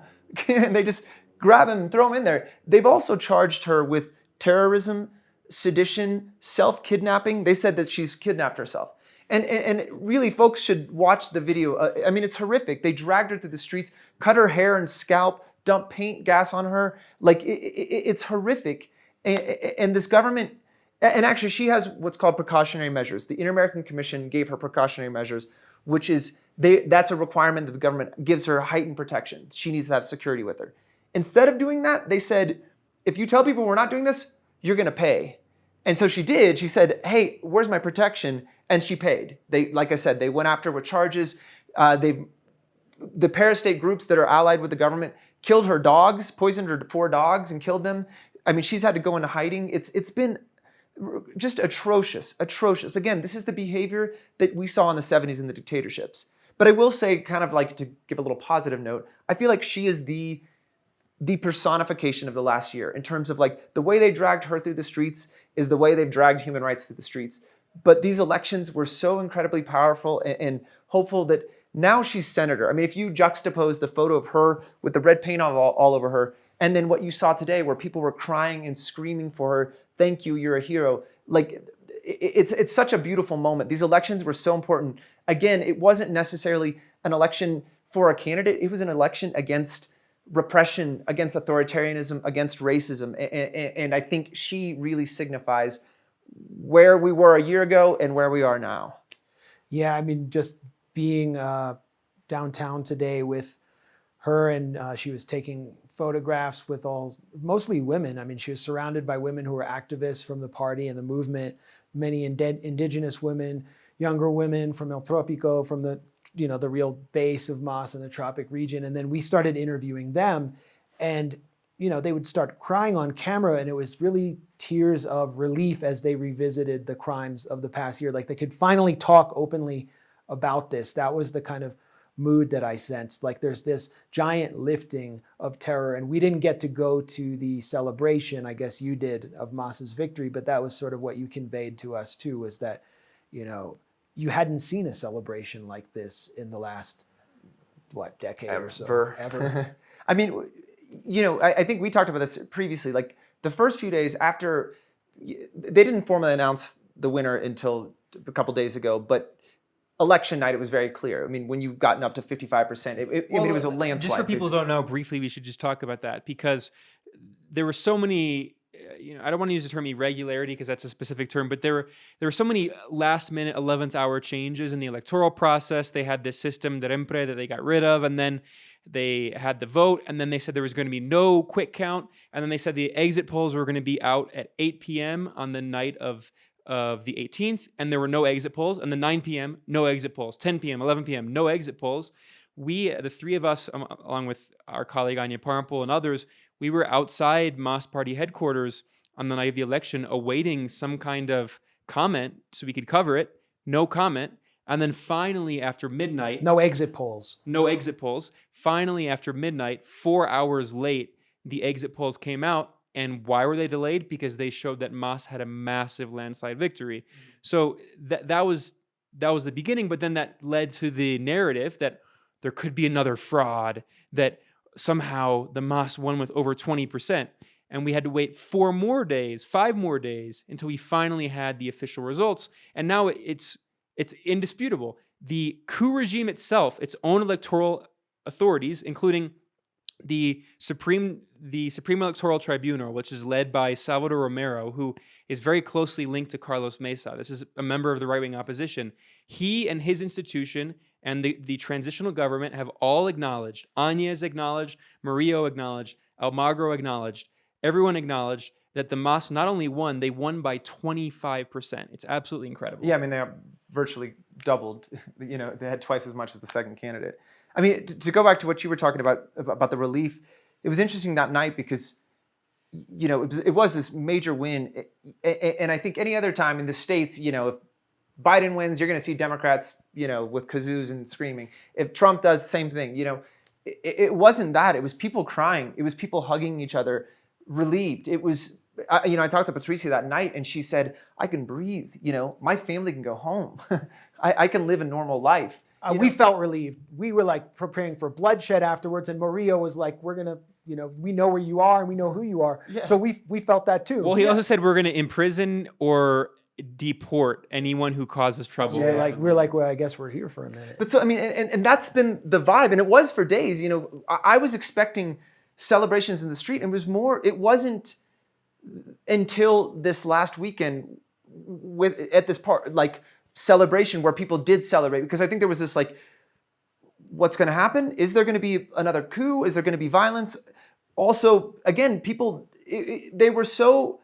and they just grab him and throw him in there. They've also charged her with terrorism, sedition, self-kidnapping. They said that she's kidnapped herself. And really, folks should watch the video. It's horrific. They dragged her through the streets, cut her hair and scalp, dumped paint gas on her. It's horrific. And this government, and actually she has what's called precautionary measures. The Inter-American Commission gave her precautionary measures, which is, that's a requirement that the government gives her heightened protection. She needs to have security with her. Instead of doing that, they said, if you tell people we're not doing this, you're going to pay. And so she did. She said, hey, where's my protection? And she paid. Like I said, they went after her with charges. The parastate groups that are allied with the government killed her dogs, poisoned her 4 dogs and killed them. She's had to go into hiding. It's been just atrocious. Again, this is the behavior that we saw in the 70s in the dictatorships. But I will say, kind of to give a little positive note, I feel like she is the personification of the last year in terms of the way they dragged her through the streets is the way they've dragged human rights through the streets. But these elections were so incredibly powerful and hopeful that now she's senator. If you juxtapose the photo of her with the red paint all over her, and then what you saw today where people were crying and screaming for her, thank you, you're a hero. It's such a beautiful moment. These elections were so important. Again, it wasn't necessarily an election for a candidate. It was an election against repression, against authoritarianism, against racism. And I think she really signifies where we were a year ago and where we are now. Yeah, I mean, just being downtown today with her, and she was taking photographs with mostly women. I mean, she was surrounded by women who were activists from the party and the movement, many indigenous women, younger women from El Tropico, from the real base of MAS in the tropic region. And then we started interviewing them, and they would start crying on camera, and it was really tears of relief as they revisited the crimes of the past year. Like, they could finally talk openly about this. That was the kind of mood that I sensed. Like, there's this giant lifting of terror, and we didn't get to go to the celebration, I guess you did, of MAS's victory, but that was sort of what you conveyed to us too, was that, you hadn't seen a celebration like this in the last, decade or so? Ever. I mean, I think we talked about this previously. Like, the first few days after, they didn't formally announce the winner until a couple days ago, but election night, it was very clear. I mean, when you've gotten up to 55%, it was a landslide. Just for people who don't know, briefly, we should just talk about that, because there were so many, I don't want to use the term irregularity because that's a specific term, but there were so many last minute 11th hour changes in the electoral process. They had this system that they got rid of, and then they had the vote, and then they said there was going to be no quick count, and then they said the exit polls were going to be out at 8 p.m. on the night of the 18th, and there were no exit polls. And then 9 p.m., no exit polls. 10 p.m., 11 p.m., no exit polls. We, the three of us, along with our colleague Anya Parampol and others, we were outside MAS party headquarters on the night of the election awaiting some kind of comment so we could cover it. No comment. And then finally, after midnight... No exit polls. No exit polls. Finally, after midnight, 4 hours late, the exit polls came out. And why were they delayed? Because they showed that MAS had a massive landslide victory. So that was the beginning, but then that led to the narrative that there could be another fraud, that somehow the MAS won with over 20%. And we had to wait 5 more days, until we finally had the official results. And now it's indisputable. The coup regime itself, its own electoral authorities, including the Supreme Electoral Tribunal, which is led by Salvador Romero, who is very closely linked to Carlos Mesa. This is a member of the right-wing opposition. He and his institution and the transitional government have all acknowledged, Áñez acknowledged, Murillo acknowledged, Almagro acknowledged, everyone acknowledged that the MAS not only won, they won by 25%. It's absolutely incredible. Yeah, I mean, they virtually doubled. They had twice as much as the second candidate. I mean, to go back to what you were talking about the relief, it was interesting that night because, it was this major win. And I think any other time in the States, if Biden wins, you're going to see Democrats, with kazoos and screaming. If Trump does, same thing. It wasn't that. It was people crying. It was people hugging each other, relieved. It was, I talked to Patricia that night, and she said, I can breathe. My family can go home. I can live a normal life. We felt relieved. We were like preparing for bloodshed afterwards, and Murillo was like, we're going to, we know where you are and we know who you are. Yeah. So we felt that too. Well, he also said we're going to imprison or deport anyone who causes trouble. So we're like, well, I guess we're here for a minute. But so, I mean, and that's been the vibe, and it was for days. I was expecting celebrations in the street, and it wasn't until this last weekend at this part, celebration where people did celebrate, because I think there was this what's going to happen? Is there going to be another coup? Is there going to be violence? Also, again, people, they were so,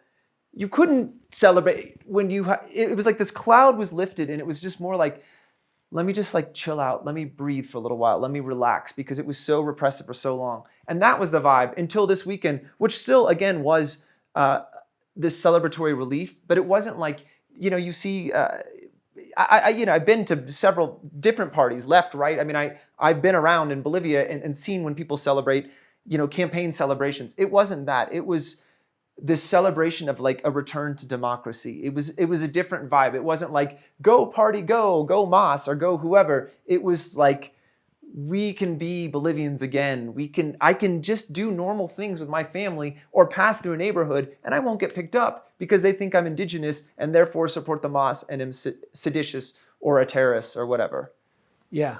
you couldn't celebrate when it was like this cloud was lifted, and it was just more like, let me just chill out. Let me breathe for a little while. Let me relax, because it was so repressive for so long. And that was the vibe until this weekend, which still, again, was this celebratory relief, but it wasn't like, you see, I've been to several different parties, left, right. I mean, I've been around in Bolivia and seen when people celebrate, campaign celebrations. It wasn't that. It was this celebration of a return to democracy. It was a different vibe. It wasn't like, go party, go MAS, or go whoever. It was like, we can be Bolivians again. I can just do normal things with my family or pass through a neighborhood, and I won't get picked up because they think I'm indigenous and therefore support the MAS and am seditious or a terrorist or whatever. Yeah.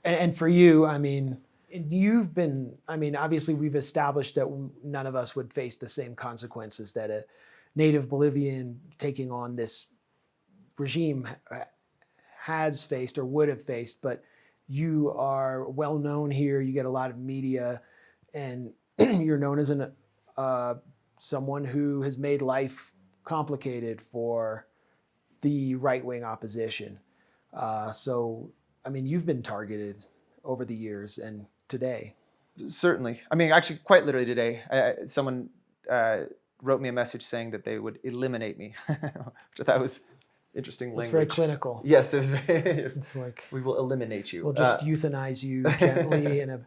And for you, I mean, you've been, I mean, obviously we've established that none of us would face the same consequences that a native Bolivian taking on this regime has faced or would have faced, but you are well known here. You get a lot of media, and you're known as someone who has made life complicated for the right-wing opposition. So, I mean, you've been targeted over the years and today. Certainly. I mean, actually, quite literally today, someone wrote me a message saying that they would eliminate me, which I thought was interesting language. It's very clinical. Yes, it was very, yes. It's like, we will eliminate you. we'll just euthanize you gently in a...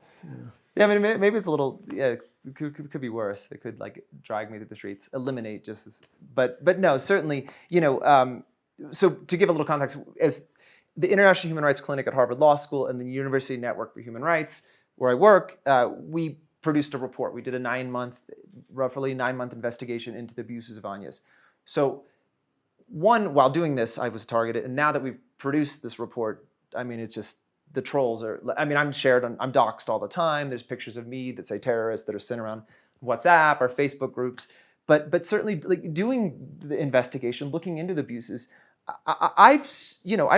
Yeah, I mean, maybe it's a little, yeah, it could be worse. They could like drag me through the streets, eliminate just as, but no, certainly, you know, so to give a little context, as the International Human Rights Clinic at Harvard Law School and the University Network for Human Rights, where I work, we produced a report. We did a roughly 9-month investigation into the abuses of Agnes. So while doing this, I was targeted. And now that we've produced this report, I mean, it's just, the trolls are, I mean, I'm doxxed all the time. There's pictures of me that say terrorists that are sent around WhatsApp or Facebook groups. But certainly like doing the investigation, looking into the abuses, I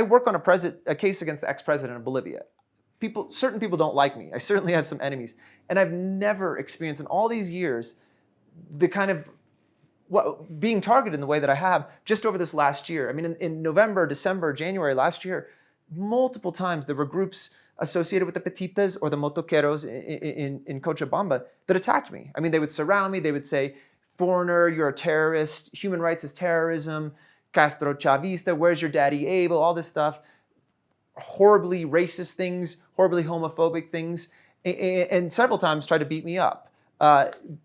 work on a case against the ex-president of Bolivia. Certain people don't like me. I certainly have some enemies. And I've never experienced in all these years the kind of being targeted in the way that I have just over this last year. I mean, in November, December, January last year, multiple times there were groups associated with the Petitas or the Motoqueros in Cochabamba that attacked me. I mean, they would surround me. They would say, foreigner, you're a terrorist. Human rights is terrorism. Castro Chavista, where's your daddy Abel? All this stuff. Horribly racist things, horribly homophobic things, and several times tried to beat me up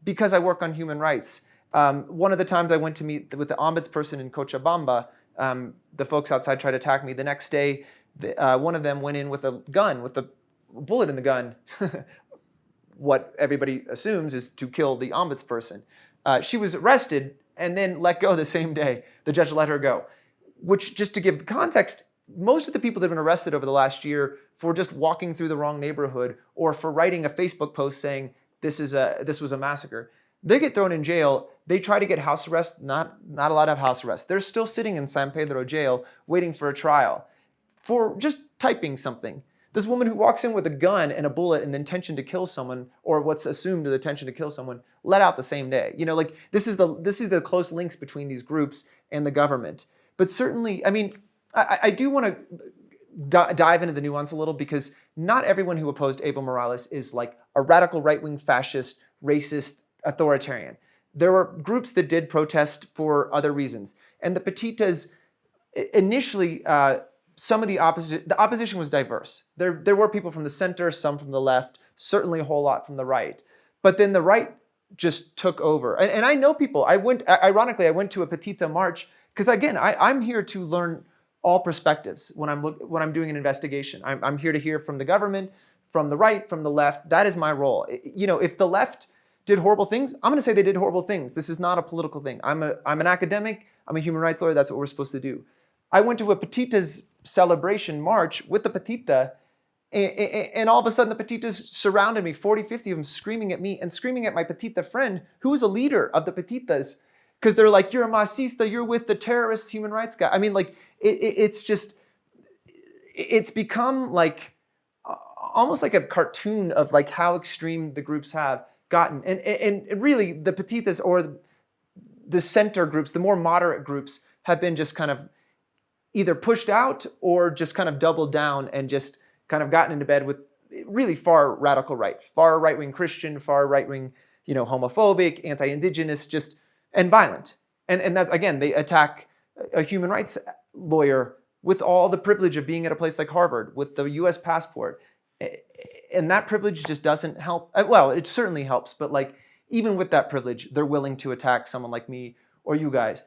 because I work on human rights. One of the times I went to meet with the ombudsperson in Cochabamba, the folks outside tried to attack me. The next day, one of them went in with a gun, with a bullet in the gun. What everybody assumes is to kill the ombudsperson. She was arrested and then let go the same day. The judge let her go. Which, just to give the context, most of the people that have been arrested over the last year for just walking through the wrong neighborhood or for writing a Facebook post saying this was a massacre, they get thrown in jail. They try to get house arrest, not allowed to have house arrest. They're still sitting in San Pedro jail waiting for a trial for just typing something. This woman who walks in with a gun and a bullet and the intention to kill someone, or what's assumed the intention to kill someone, let out the same day. You know, like this is the close links between these groups and the government. But certainly, I mean, I do want to dive into the nuance a little, because not everyone who opposed Evo Morales is like a radical right-wing fascist, racist, authoritarian. There were groups that did protest for other reasons. And the Petitas, initially, some of the opposition was diverse. There were people from the center, some from the left, certainly a whole lot from the right. But then the right just took over. And I know people. Ironically, I went to a Petita march because, again, I'm here to learn all perspectives when I'm doing an investigation. I'm here to hear from the government, from the right, from the left. That is my role. You know, if the left did horrible things, I'm going to say they did horrible things. This is not a political thing. I'm an academic. I'm a human rights lawyer. That's what we're supposed to do. I went to a Petitas celebration march with the Petita, and all of a sudden the Petitas surrounded me, 40, 50 of them screaming at me and screaming at my Petita friend, who was a leader of the Petitas, because they're like, you're a masista, you're with the terrorist human rights guy. I mean, like, it's it's become like almost like a cartoon of like how extreme the groups have gotten. And really the Petitas or the center groups, the more moderate groups, have been just kind of either pushed out or just kind of doubled down and just kind of gotten into bed with really far radical right, far right-wing Christian, far right-wing, you know, homophobic, anti-indigenous, just, and violent. And that, again, they attack a human rights lawyer with all the privilege of being at a place like Harvard, with the US passport. And that privilege just doesn't help. Well, it certainly helps, but like, even with that privilege, they're willing to attack someone like me or you guys.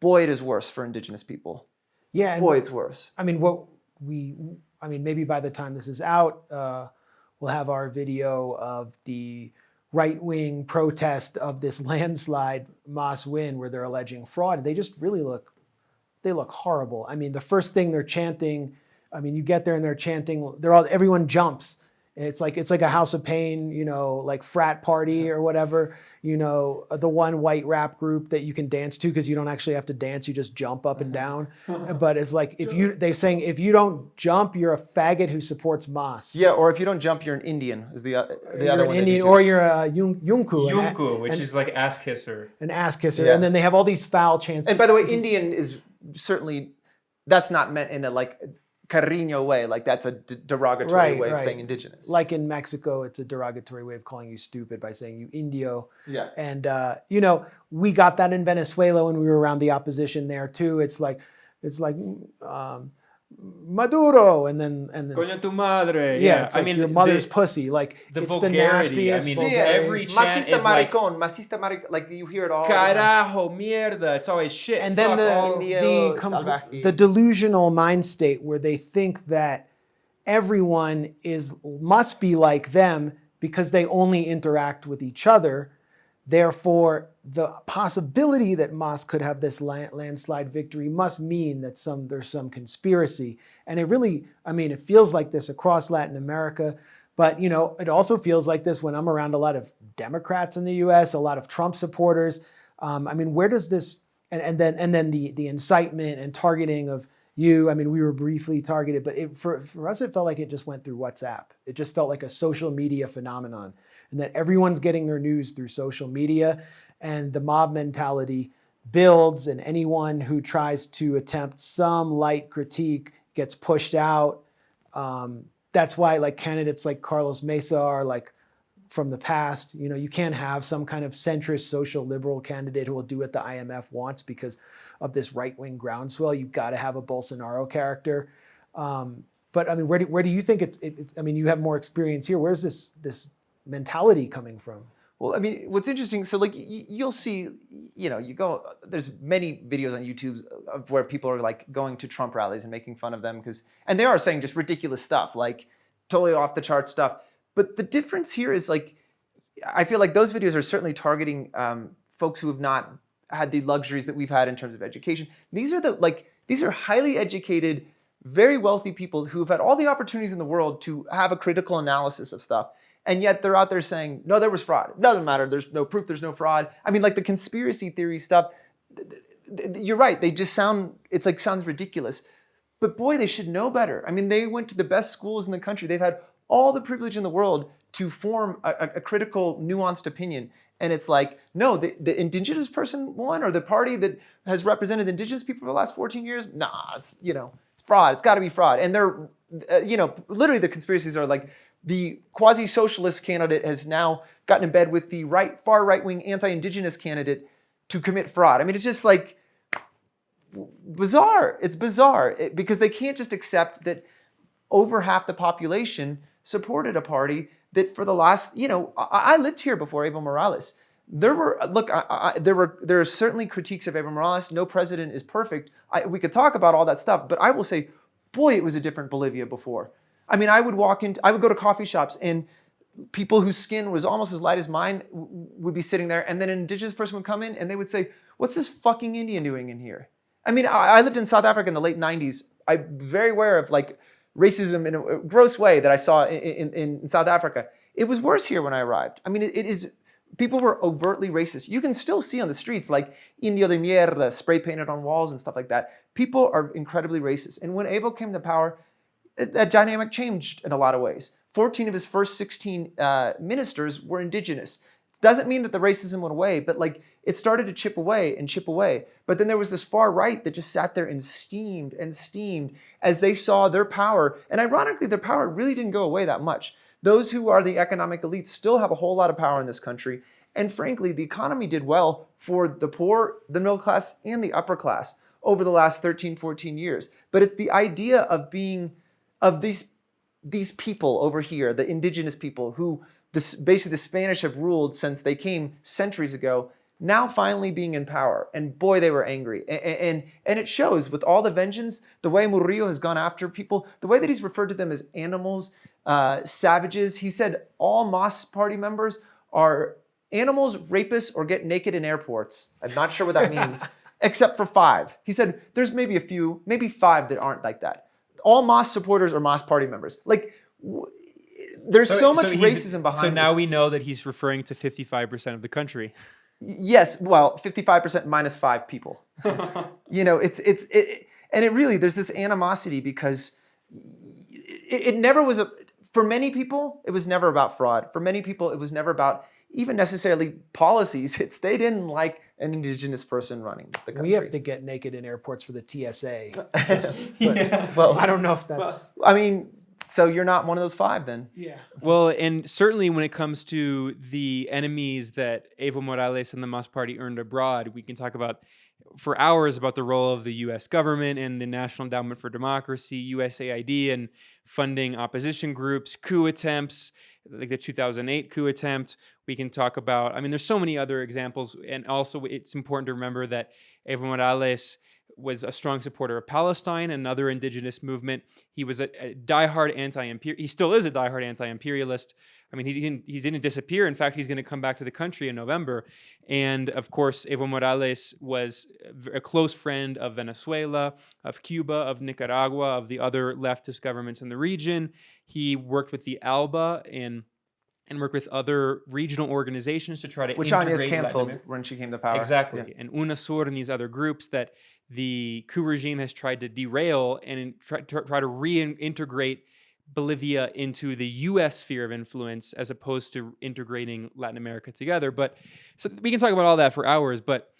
Boy, it is worse for indigenous people. Yeah, boy, it's worse. I mean, maybe by the time this is out, we'll have our video of the right-wing protest of this landslide mass win where they're alleging fraud. They just really look horrible. I mean, the first thing they're chanting I mean, you get there and they're chanting. Everyone jumps. And it's like a House of Pain, you know, like frat party or whatever. You know, the one white rap group that you can dance to because you don't actually have to dance, you just jump up and down. But it's like they're saying if you don't jump, you're a faggot who supports Mas. Yeah, or if you don't jump, you're an Indian. Is the other one? Indian, or you're a yunku. Yunku, which is like ass kisser. An ass kisser, Yeah. and then they have all these foul chants. And by the way, Indian is certainly, that's not meant in a like cariño way, like that's a derogatory way of saying indigenous. Like in Mexico, it's a derogatory way of calling you stupid by saying you indio. Yeah. And you know, we got that in Venezuela when we were around the opposition there too. It's like Maduro, and then Coño tu madre. yeah, it's like your mother's pussy. Like the it's vulgarity. the nastiest. I mean, vulgarity. every chant is like masista maricón, like you hear it all. carajo, mierda. It's always shit. And then the delusional mind state where they think that everyone must be like them because they only interact with each other. Therefore, the possibility that Mas could have this landslide victory must mean that there's some conspiracy. And it really, I mean, it feels like this across Latin America. But, you know, it also feels like this when I'm around a lot of Democrats in the U.S., a lot of Trump supporters. I mean, where does this, and then the incitement and targeting of you, I mean, we were briefly targeted, but for us, it felt like it just went through WhatsApp. It just felt like a social media phenomenon, and that everyone's getting their news through social media, and the mob mentality builds, and anyone who tries to attempt some light critique gets pushed out. That's why like candidates like Carlos Mesa are like from the past. You know, you can't have some kind of centrist social liberal candidate who will do what the IMF wants because of this right-wing groundswell. You've got to have a Bolsonaro character. But I mean, where do you think it's I mean, you have more experience here. Where's this mentality coming from? Well, I mean, what's interesting, so like you'll see, you know, there's many videos on YouTube of where people are like going to Trump rallies and making fun of them and they are saying just ridiculous stuff, like totally off the charts stuff. But the difference here is like, I feel like those videos are certainly targeting folks who have not had the luxuries that we've had in terms of education. These are highly educated, very wealthy people who have had all the opportunities in the world to have a critical analysis of stuff. And yet they're out there saying, no, there was fraud. It doesn't matter. There's no proof. There's no fraud. I mean, like the conspiracy theory stuff, you're right. They just sounds ridiculous. But boy, they should know better. I mean, they went to the best schools in the country. They've had all the privilege in the world to form a critical, nuanced opinion. And it's like, no, the indigenous person won, or the party that has represented indigenous people for the last 14 years? Nah, it's fraud. It's got to be fraud. And they're, literally the conspiracies are like, the quasi-socialist candidate has now gotten in bed with the far right-wing anti-indigenous candidate to commit fraud. I mean, it's just like bizarre. It's bizarre because they can't just accept that over half the population supported a party that for the last, I lived here before Evo Morales. There are certainly critiques of Evo Morales. No president is perfect. We could talk about all that stuff, but I will say, boy, it was a different Bolivia before. I mean, I would go to coffee shops and people whose skin was almost as light as mine would be sitting there, and then an indigenous person would come in and they would say, what's this fucking Indian doing in here? I mean, I lived in South Africa in the late 90s. I'm very aware of like racism in a gross way that I saw in South Africa. It was worse here when I arrived. I mean, people were overtly racist. You can still see on the streets like Indio de mierda spray painted on walls and stuff like that. People are incredibly racist. And when Evo came to power, that dynamic changed in a lot of ways. 14 of his first 16 ministers were indigenous. It doesn't mean that the racism went away, but like it started to chip away and chip away. But then there was this far right that just sat there and steamed as they saw their power. And ironically, their power really didn't go away that much. Those who are the economic elites still have a whole lot of power in this country. And frankly, the economy did well for the poor, the middle class, and the upper class over the last 13, 14 years. But it's the idea of these people over here, the indigenous people who basically the Spanish have ruled since they came centuries ago, now finally being in power. And boy, they were angry. And it shows with all the vengeance, the way Murillo has gone after people, the way that he's referred to them as animals, savages. He said all Mas party members are animals, rapists, or get naked in airports. I'm not sure what that means, except for 5. He said there's maybe a few, maybe 5 that aren't like that. all MAS supporters are MAS party members. Like, there's so much racism behind. So now this. we know that he's referring to 55% of the country. Yes, well, 55% minus 5 people. You know, and it really, there's this animosity because it never was for many people, it was never about fraud. For many people, it was never about even necessarily policies. They didn't like an indigenous person running the country. We have to get naked in airports for the TSA. Well, I don't know if that's... I mean, so you're not one of those 5 then? Yeah. Well, and certainly when it comes to the enemies that Evo Morales and the MAS party earned abroad, we can talk about for hours about the role of the U.S. government and the National Endowment for Democracy, USAID, and funding opposition groups, coup attempts, like the 2008 coup attempt. We can talk about, I mean, there's so many other examples. And also it's important to remember that Evo Morales was a strong supporter of Palestine, another indigenous movement. He was a diehard anti-imperialist. He still is a diehard anti-imperialist. I mean, he didn't disappear. In fact, he's going to come back to the country in November. And of course, Evo Morales was a close friend of Venezuela, of Cuba, of Nicaragua, of the other leftist governments in the region. He worked with the ALBA and worked with other regional organizations to try to which integrate Anya's canceled when she came to power. Exactly. Yeah. And UNASUR and these other groups that the coup regime has tried to derail and try to reintegrate Bolivia into the U.S. sphere of influence as opposed to integrating Latin America together. But so we can talk about all that for hours, but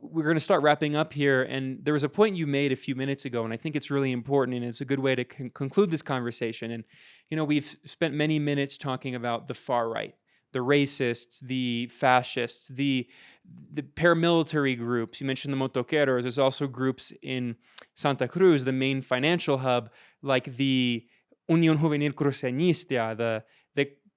we're going to start wrapping up here. And there was a point you made a few minutes ago, and I think it's really important, and it's a good way to conclude this conversation. And, you know, we've spent many minutes talking about the far right, the racists, the fascists, the paramilitary groups. You mentioned the motoqueros. There's also groups in Santa Cruz, the main financial hub, like the Unión Juvenil Cruceñista,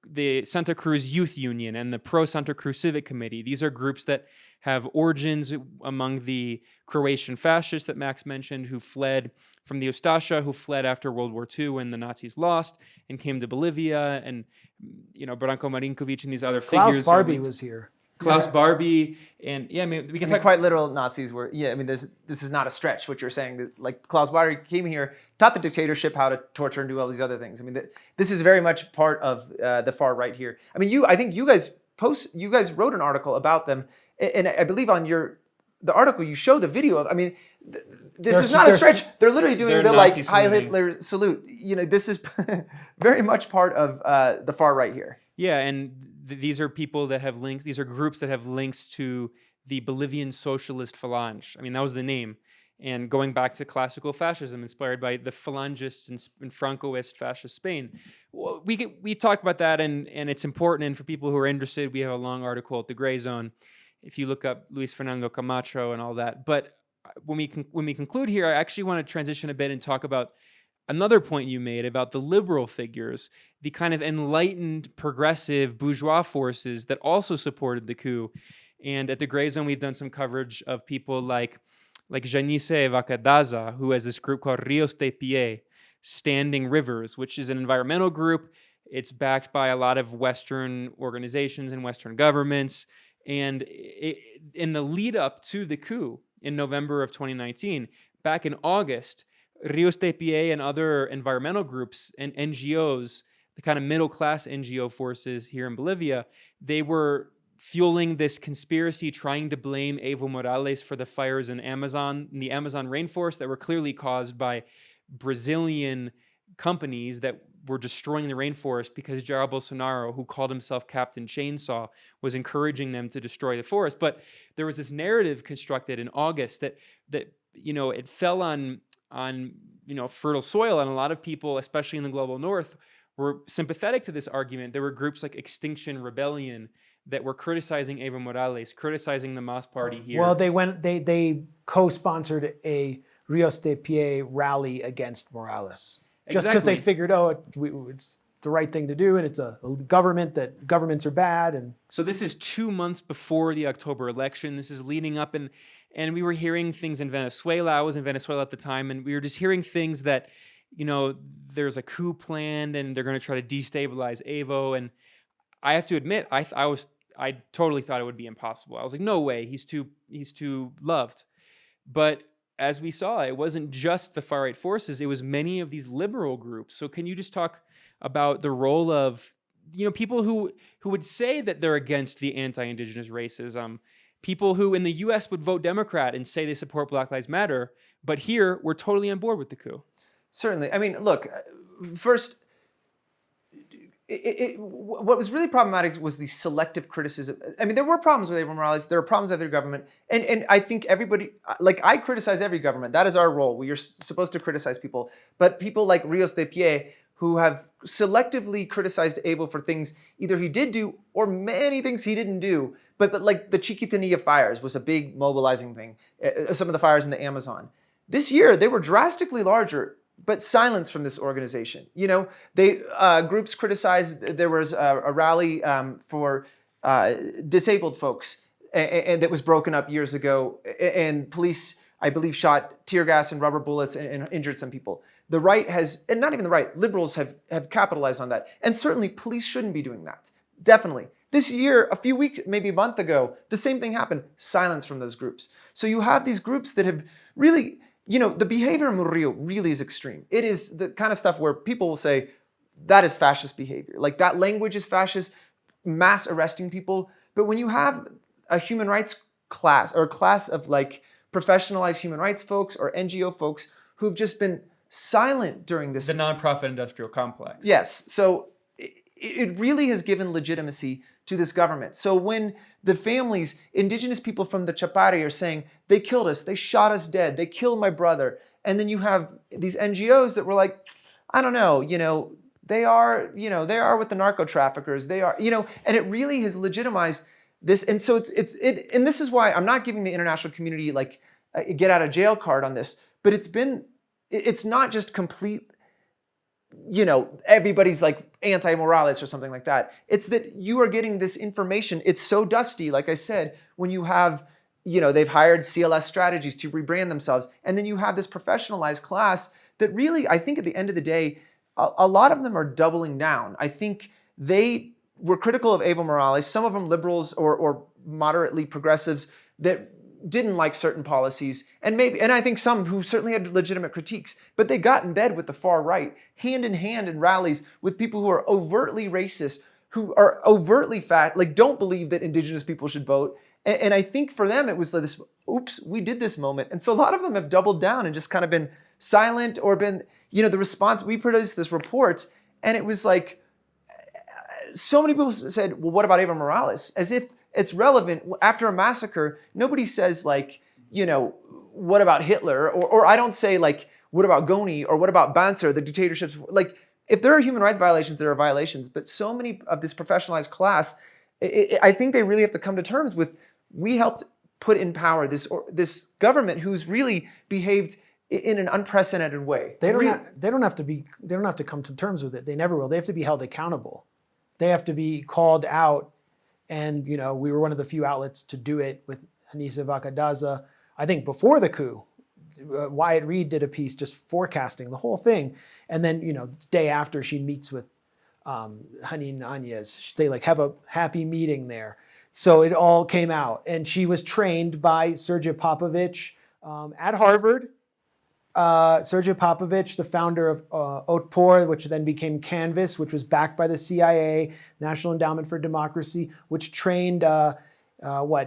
the Santa Cruz Youth Union, and the Pro Santa Cruz Civic Committee. These are groups that have origins among the Croatian fascists that Max mentioned, who fled from the Ustasha, who fled after World War II when the Nazis lost and came to Bolivia, and, you know, Branko Marinkovic and these other figures. Klaus Barbie was here. Klaus Barbie, and yeah, I mean, we can talk quite literal Nazis were. Yeah, I mean, this is not a stretch. What you're saying, that, like, Klaus Barbie came here, taught the dictatorship how to torture and do all these other things. I mean, this is very much part of the far right here. I mean, I think you guys wrote an article about them, and I believe on the article you show the video of. I mean, this is not a stretch. They're literally doing the like Heil Hitler salute. You know, this is very much part of the far right here. Yeah, and these are people that have links. These are groups that have links to the Bolivian Socialist Phalange. I mean, that was the name. And going back to classical fascism, inspired by the Phalangists in Francoist fascist Spain. We talked about that, and it's important. And for people who are interested, we have a long article at the Gray Zone. If you look up Luis Fernando Camacho and all that. But when we conclude here, I actually want to transition a bit and talk about another point you made about the liberal figures, the kind of enlightened, progressive bourgeois forces that also supported the coup. And at the Gray Zone, we've done some coverage of people like Janice Vacadaza, who has this group called Rios de Pie, Standing Rivers, which is an environmental group. It's backed by a lot of Western organizations and Western governments. And in the lead up to the coup in November of 2019, back in August, Rios de Pie and other environmental groups and NGOs, the kind of middle-class NGO forces here in Bolivia, they were fueling this conspiracy trying to blame Evo Morales for the fires in the Amazon rainforest that were clearly caused by Brazilian companies that were destroying the rainforest because Jair Bolsonaro, who called himself Captain Chainsaw, was encouraging them to destroy the forest. But there was this narrative constructed in August that you know, it fell on fertile soil, and a lot of people, especially in the global north, were sympathetic to this argument. There were groups like Extinction Rebellion that were criticizing Evo Morales, criticizing the MAS party here. Well, they co-sponsored a Rios de Pie rally against Morales. Just because they figured, it's the right thing to do, and it's a government that governments are bad. And so this is 2 months before the October election. This is leading up, and we were hearing things in Venezuela. I was in Venezuela at the time, and we were just hearing things that, you know, there's a coup planned, and they're going to try to destabilize Evo. And I have to admit, I totally thought it would be impossible. I was like, no way, he's too loved. But as we saw, it wasn't just the far right forces, it was many of these liberal groups. So can you just talk about the role of, people who would say that they're against the anti-indigenous racism, people who in the US would vote Democrat and say they support Black Lives Matter, but here we're totally on board with the coup? Certainly. I mean, look, first, what was really problematic was the selective criticism. I mean, there were problems with Evo Morales. There are problems with every government. And I think everybody, like I criticize every government. That is our role. We are supposed to criticize people. But people like Rios de Pie, who have selectively criticized Evo for things either he did do or many things he didn't do. But like the Chiquitanilla fires was a big mobilizing thing. Some of the fires in the Amazon. This year, they were drastically larger, but silence from this organization. They groups criticized. There was a rally for disabled folks, and that was broken up years ago. And police, I believe, shot tear gas and rubber bullets and injured some people. The right has, and not even the right, liberals have capitalized on that. And certainly, police shouldn't be doing that. Definitely. This year, a few weeks, maybe a month ago, the same thing happened. Silence from those groups. So you have these groups that have really. The behavior in Murillo really is extreme. It is the kind of stuff where people will say, that is fascist behavior. Like that language is fascist, mass arresting people. But when you have a human rights class or a class of like professionalized human rights folks or NGO folks who've just been silent during this. The nonprofit industrial complex. Yes. So it really has given legitimacy to this government. So when the families, indigenous people from the Chapare are saying, they killed us, they shot us dead, they killed my brother. And then you have these NGOs that were like, I don't know, they are with the narco traffickers, they are, and it really has legitimized this. And so and this is why I'm not giving the international community like a get out of jail card on this, but it's not just complete, everybody's like anti-Morales or something like that. It's that you are getting this information. It's so dusty, like I said, when you have, they've hired CLS strategies to rebrand themselves. And then you have this professionalized class that really, I think at the end of the day, a lot of them are doubling down. I think they were critical of Evo Morales, some of them liberals or moderately progressives that didn't like certain policies, and I think some who certainly had legitimate critiques, but they got in bed with the far right, hand in hand in rallies with people who are overtly racist, who are overtly fat, like don't believe that indigenous people should vote. And I think for them it was like this, oops, we did this moment. And so a lot of them have doubled down and just kind of been silent or been, the response, we produced this report, and it was like, so many people said, well, what about Evo Morales? As if it's relevant. After a massacre, nobody says like, what about Hitler? Or I don't say like, what about Goni? Or what about Banzer, the dictatorships? Like, if there are human rights violations, there are violations. But so many of this professionalized class, I think they really have to come to terms with, we helped put in power this government who's really behaved in an unprecedented way. They don't have to come to terms with it. They never will. They have to be held accountable. They have to be called out. And, we were one of the few outlets to do it with Hanisa Vakadaza. I think before the coup, Wyatt Reed did a piece just forecasting the whole thing. And then, the day after she meets with Hanin Áñez, they like have a happy meeting there. So it all came out. And she was trained by Sergej Popovich at Harvard. Sergej Popovich, the founder of Otpor, which then became Canvas, which was backed by the CIA, National Endowment for Democracy, which trained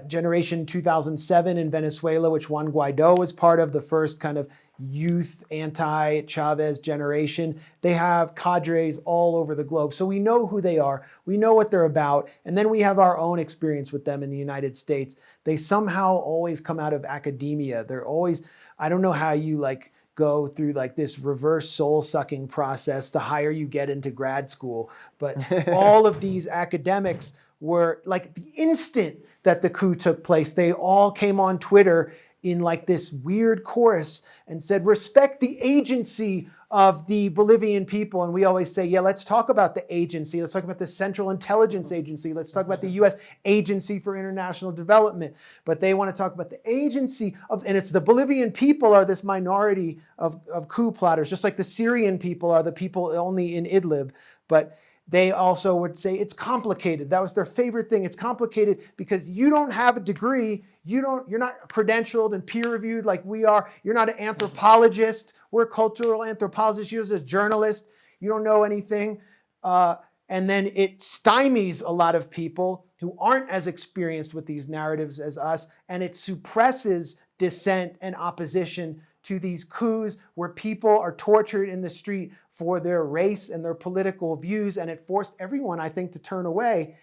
Generation 2007 in Venezuela, which Juan Guaido was part of, the first kind of youth anti-Chavez generation. They have cadres all over the globe. So we know who they are. We know what they're about. And then we have our own experience with them in the United States. They somehow always come out of academia. They're always, I don't know how you like go through like this reverse soul-sucking process to hire you get into grad school. But all of these academics were like the instant that the coup took place, they all came on Twitter in like this weird chorus and said, respect the agency of the Bolivian people. And we always say, yeah, let's talk about the agency. Let's talk about the Central Intelligence Agency. Let's talk about the US Agency for International Development. But they want to talk about the agency of, and it's the Bolivian people are this minority of coup plotters, just like the Syrian people are the people only in Idlib. But They also would say it's complicated. That was their favorite thing. It's complicated because you don't have a degree. You're not credentialed and peer reviewed like we are. You're not an anthropologist. We're cultural anthropologists. You're a journalist. You don't know anything. And then it stymies a lot of people who aren't as experienced with these narratives as us, and it suppresses dissent and opposition to these coups where people are tortured in the street for their race and their political views, and it forced everyone, I think, to turn away,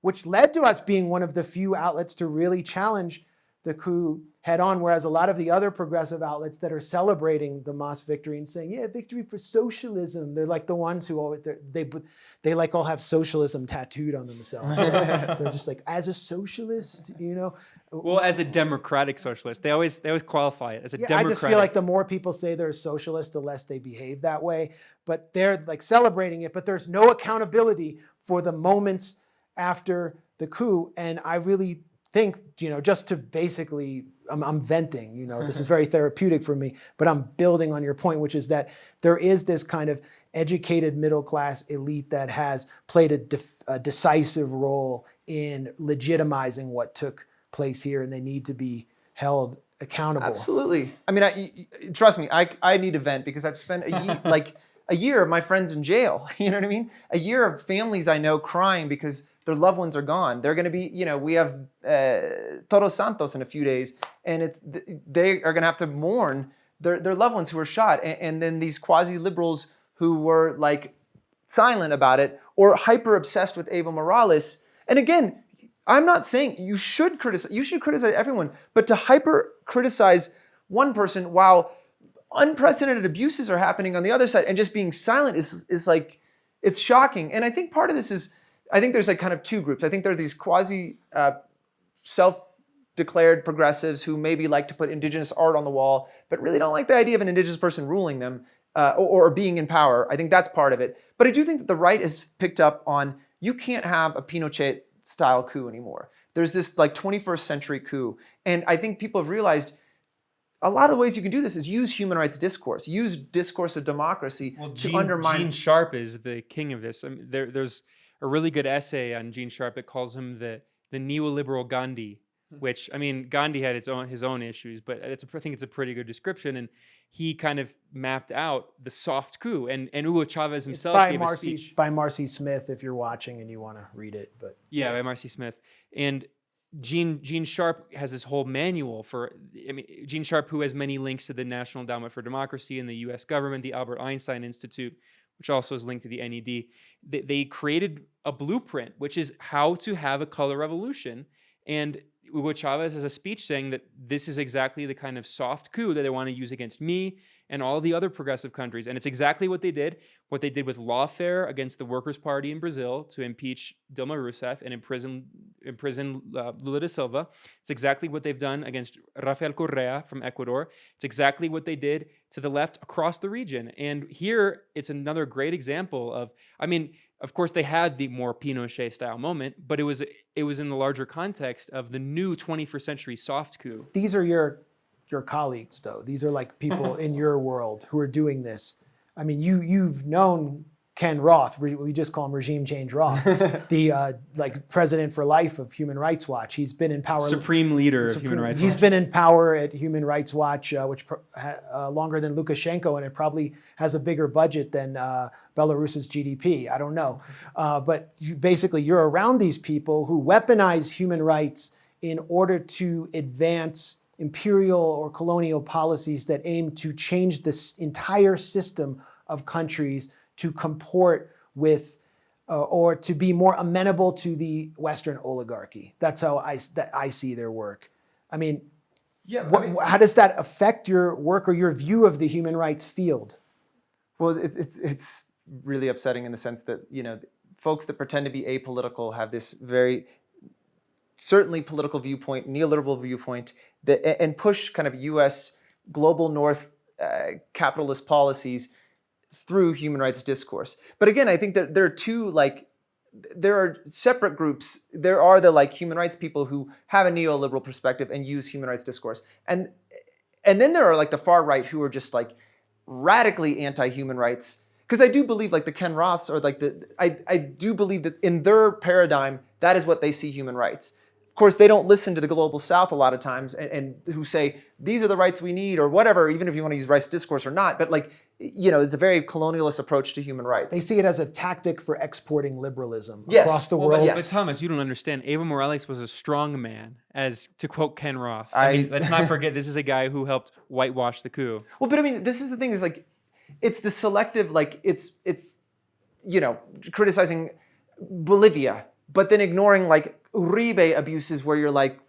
which led to us being one of the few outlets to really challenge the coup head on, whereas a lot of the other progressive outlets that are celebrating the Mas victory and saying, yeah, victory for socialism, they're like the ones who always, they like all have socialism tattooed on themselves. They're just like, as a socialist, you know. Well, as a democratic socialist, they always qualify it as a democratic. I just feel like the more people say they're a socialist, the less they behave that way. But they're like celebrating it, but there's no accountability for the moments after the coup. And I really think, you know, just to basically, I'm venting, you know, this is very therapeutic for me, but I'm building on your point, which is that there is this kind of educated middle class elite that has played a decisive role in legitimizing what took place here, and they need to be held accountable. Absolutely. I mean, trust me, I need to vent because I've spent a year, like a year of my friends in jail. You know what I mean? A year of families I know crying because their loved ones are gone. They're going to be, you know, we have Todos Santos in a few days, and they are going to have to mourn their loved ones who were shot. And then these quasi-liberals who were like silent about it or hyper obsessed with Evo Morales. And again, I'm not saying you should criticize everyone, but to hyper criticize one person while unprecedented abuses are happening on the other side and just being silent is like, it's shocking. And I think part of this is, I think there's like kind of two groups. I think there are these quasi self-declared progressives who maybe like to put indigenous art on the wall, but really don't like the idea of an indigenous person ruling them or being in power. I think that's part of it. But I do think that the right has picked up on, you can't have a Pinochet style coup anymore. There's this like 21st century coup. And I think people have realized a lot of ways you can do this is use human rights discourse, use discourse of democracy to undermine. Gene Sharp is the king of this. I mean, there's a really good essay on Gene Sharp that calls him the neoliberal Gandhi, which, I mean, Gandhi had his own issues, but I think it's a pretty good description. And he kind of mapped out the soft coup. And Hugo Chavez himself gave a speech. By Marcy Smith, if you're watching and you want to read it. But yeah, by Marcy Smith. And Gene Sharp has this whole manual for, I mean, Gene Sharp, who has many links to the National Endowment for Democracy and the U.S. government, the Albert Einstein Institute, which also is linked to the NED. They created a blueprint, which is how to have a color revolution. And Hugo Chavez has a speech saying that this is exactly the kind of soft coup that they want to use against me and all the other progressive countries. And it's exactly what they did with lawfare against the Workers' Party in Brazil to impeach Dilma Rousseff and imprison Lula da Silva. It's exactly what they've done against Rafael Correa from Ecuador. It's exactly what they did to the left across the region. And here, it's another great example of, I mean, of course, they had the more Pinochet-style moment, but it was in the larger context of the new 21st century soft coup. These are your colleagues, though. These are like people in your world who are doing this. I mean, you've known Ken Roth. We just call him Regime Change Roth, the like president for life of Human Rights Watch. He's been in power. Supreme leader of Human Rights Watch. He's been in power at Human Rights Watch, which longer than Lukashenko, and it probably has a bigger budget than Belarus's GDP. I don't know. But you're around these people who weaponize human rights in order to advance imperial or colonial policies that aim to change this entire system of countries to comport with or to be more amenable to the Western oligarchy. That's how I see their work. I mean, how does that affect your work or your view of the human rights field? Well, it's really upsetting in the sense that, you know, folks that pretend to be apolitical have this very certainly political viewpoint, neoliberal viewpoint, and push kind of U.S. global North capitalist policies through human rights discourse. But again, I think that there are separate groups. There are the like human rights people who have a neoliberal perspective and use human rights discourse. And then there are like the far right who are just like radically anti-human rights because I do believe like the Ken Roths or like I do believe that in their paradigm, that is what they see human rights. Of course, they don't listen to the global South a lot of times and who say, these are the rights we need or whatever, even if you want to use rights discourse or not. But like, it's a very colonialist approach to human rights. They see it as a tactic for exporting liberalism Yes. across the Well, world. but Thomas, you don't understand. Evo Morales was a strong man, as to quote Ken Roth. I mean, let's not forget this is a guy who helped whitewash the coup. Well, but I mean, this is the thing is like, it's the selective, like it's criticizing Bolivia, but then ignoring like Uribe abuses where you're like,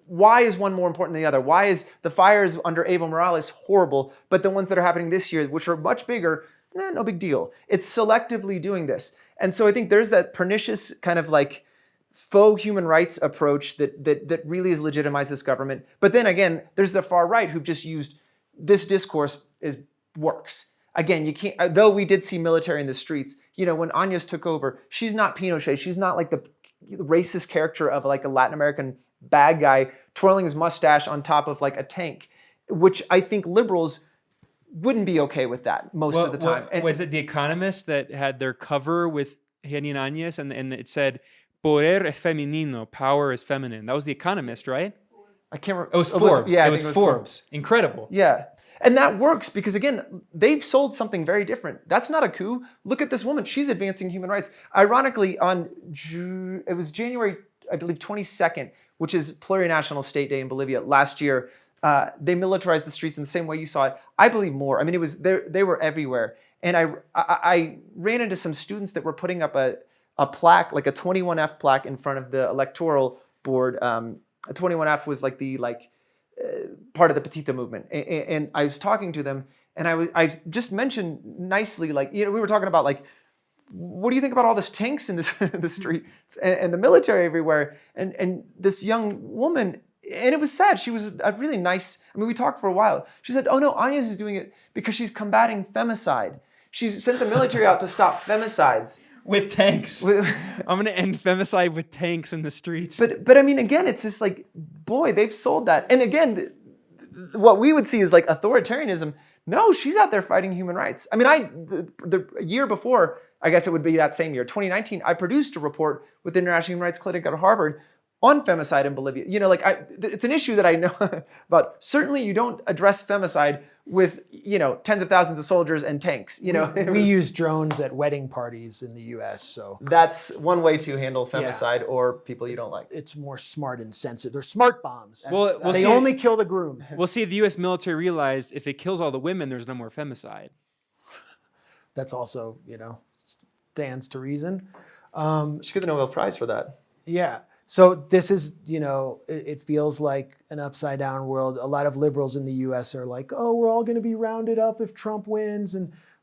why is one more important than the other? Why is the fires under Evo Morales horrible, but the ones that are happening this year, which are much bigger, no big deal. It's selectively doing this. And so I think there's that pernicious kind of like faux human rights approach that really has legitimized this government. But then again, there's the far right who've just used this discourse works. Again, you can't, though we did see military in the streets, when Áñez took over, she's not Pinochet. She's not like the racist character of like a Latin American bad guy twirling his mustache on top of like a tank, which I think liberals wouldn't be okay with that most of the time. And was it The Economist that had their cover with Janine Áñez and it said, Poder es femenino, power is feminine. That was The Economist, right? I can't remember. It was Forbes. Yeah, it was Forbes. Incredible. Yeah. And that works because, again, they've sold something very different. That's not a coup. Look at this woman. She's advancing human rights. Ironically, it was January, I believe, 22nd, which is Plurinational State Day in Bolivia. Last year, they militarized the streets in the same way you saw it. I believe more. I mean, it was they were everywhere. And I ran into some students that were putting up a plaque, like a 21F plaque in front of the electoral board. A 21F was like the part of the Petita movement, and I was talking to them, and I just mentioned nicely, like we were talking about like, what do you think about all this tanks in the street and the military everywhere, and this young woman, and it was sad. She was a really nice. I mean, we talked for a while. She said, "Oh no, Áñez is doing it because she's combating femicide. She sent the military out to stop femicides." With tanks. I'm going to end femicide with tanks in the streets. But I mean, again, it's just like, boy, they've sold that. And again, what we would see is like authoritarianism. No, she's out there fighting human rights. I mean, the year before, I guess it would be that same year, 2019, I produced a report with the International Human Rights Clinic at Harvard on femicide in Bolivia. It's an issue that I know about. Certainly you don't address femicide with, tens of thousands of soldiers and tanks. We use drones at wedding parties in the US, so that's one way to handle femicide or people you don't like. It's more smart and sensitive. They're smart bombs. They only kill the groom. We'll see if the US military realized if it kills all the women, there's no more femicide. That's also, stands to reason. She get the Nobel Prize for that. Yeah. So this is, it feels like an upside down world. A lot of liberals in the US are like, oh, we're all going to be rounded up if Trump wins.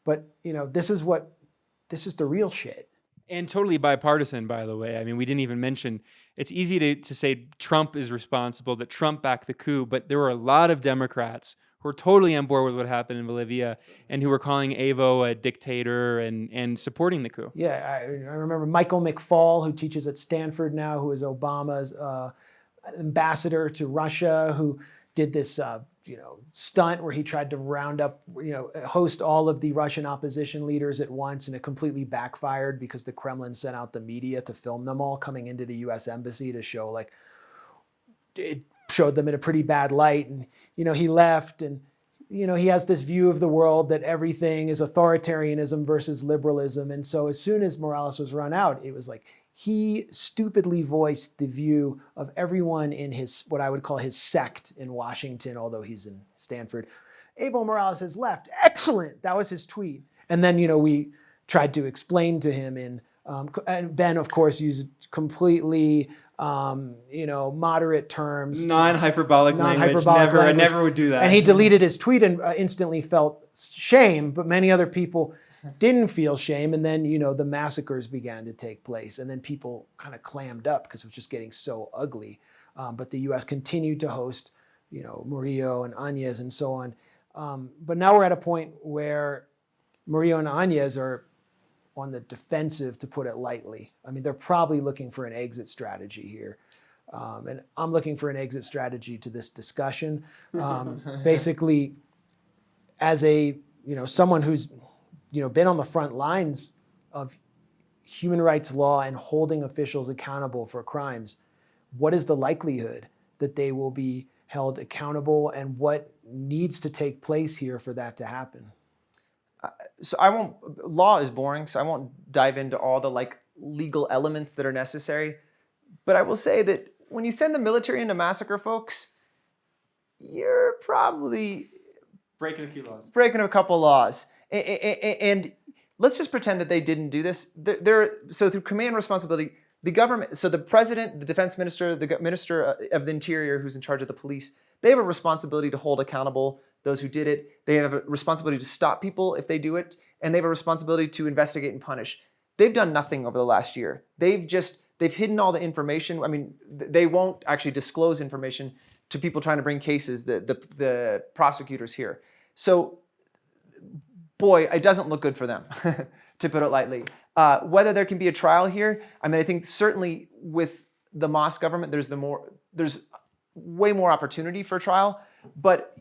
But this is the real shit. And totally bipartisan, by the way. I mean, we didn't even mention, it's easy to say Trump is responsible, that Trump backed the coup, but there were a lot of Democrats who were totally on board with what happened in Bolivia and who were calling Evo a dictator and supporting the coup. Yeah, I remember Michael McFaul, who teaches at Stanford now, who is Obama's ambassador to Russia, who did this stunt where he tried to round up, host all of the Russian opposition leaders at once, and it completely backfired because the Kremlin sent out the media to film them all coming into the US embassy to show like it showed them in a pretty bad light. And, he left and, he has this view of the world that everything is authoritarianism versus liberalism. And so as soon as Morales was run out, it was like he stupidly voiced the view of everyone in his, what I would call his sect in Washington, although he's in Stanford. Evo Morales has left. Excellent. That was his tweet. And then, we tried to explain to him and Ben, of course, used completely moderate terms. Non-hyperbolic language. I never would do that. And he deleted his tweet and instantly felt shame, but many other people didn't feel shame. And then, the massacres began to take place. And then people kind of clammed up because it was just getting so ugly. But the US continued to host, Murillo and Áñez and so on. But now we're at a point where Murillo and Áñez are on the defensive, to put it lightly. I mean, they're probably looking for an exit strategy here. And I'm looking for an exit strategy to this discussion. Basically, as someone who's, been on the front lines of human rights law and holding officials accountable for crimes, what is the likelihood that they will be held accountable, and what needs to take place here for that to happen? So law is boring, so I won't dive into all the legal elements that are necessary. But I will say that when you send the military in to massacre folks, you're probably Breaking a few laws. Breaking a couple laws. And let's just pretend that they didn't do this. So through command responsibility, the government, so the president, the defense minister, the minister of the interior who's in charge of the police, they have a responsibility to hold accountable those who did it. They have a responsibility to stop people if they do it. And they have a responsibility to investigate and punish. They've done nothing over the last year. They've hidden all the information. I mean, they won't actually disclose information to people trying to bring cases, the prosecutors here. So, boy, it doesn't look good for them, to put it lightly. Whether there can be a trial here, I mean, I think certainly with the Moss government, there's way more opportunity for trial. But,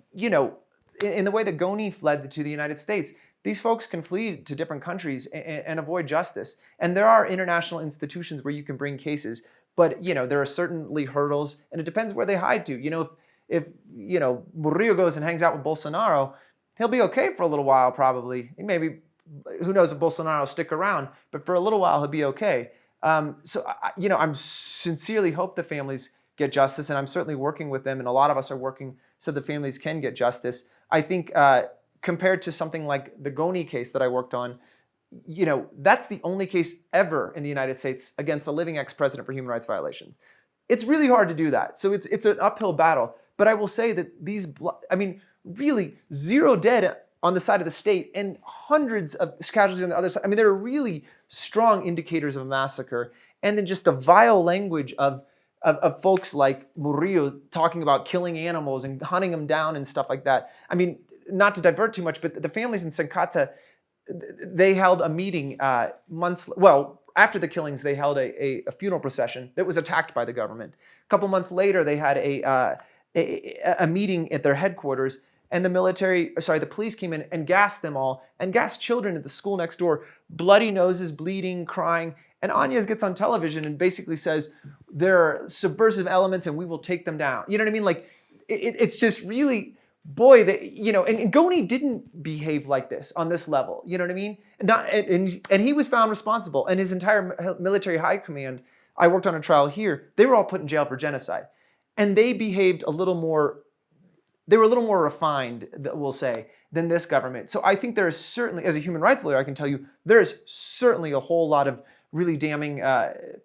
in the way that Goni fled to the United States, these folks can flee to different countries and avoid justice. And there are international institutions where you can bring cases. But, there are certainly hurdles, and it depends where they hide to. If Murillo goes and hangs out with Bolsonaro, he'll be okay for a little while probably. Maybe, who knows if Bolsonaro will stick around, but for a little while he'll be okay. So I'm sincerely hope the families get justice, and I'm certainly working with them, and a lot of us are working so the families can get justice. I think compared to something like the Goni case that I worked on, that's the only case ever in the United States against a living ex-president for human rights violations. It's really hard to do that. So it's an uphill battle. But I will say that really zero dead on the side of the state and hundreds of casualties on the other side. I mean, there are really strong indicators of a massacre. And then just the vile language of folks like Murillo talking about killing animals and hunting them down and stuff like that. I mean, not to divert too much, but the families in Sencata, they held a meeting after the killings, they held a funeral procession that was attacked by the government. A couple months later, they had a meeting at their headquarters, and the police came in and gassed them all, and gassed children at the school next door, bloody noses, bleeding, crying. And Áñez gets on television and basically says, there are subversive elements and we will take them down. You know what I mean? Like, it's just really... Boy, and Goni didn't behave like this on this level. You know what I mean? And he was found responsible. And his entire military high command, I worked on a trial here, they were all put in jail for genocide. And they behaved a little more refined, we'll say, than this government. So I think there is certainly, as a human rights lawyer, I can tell you, there is certainly a whole lot of really damning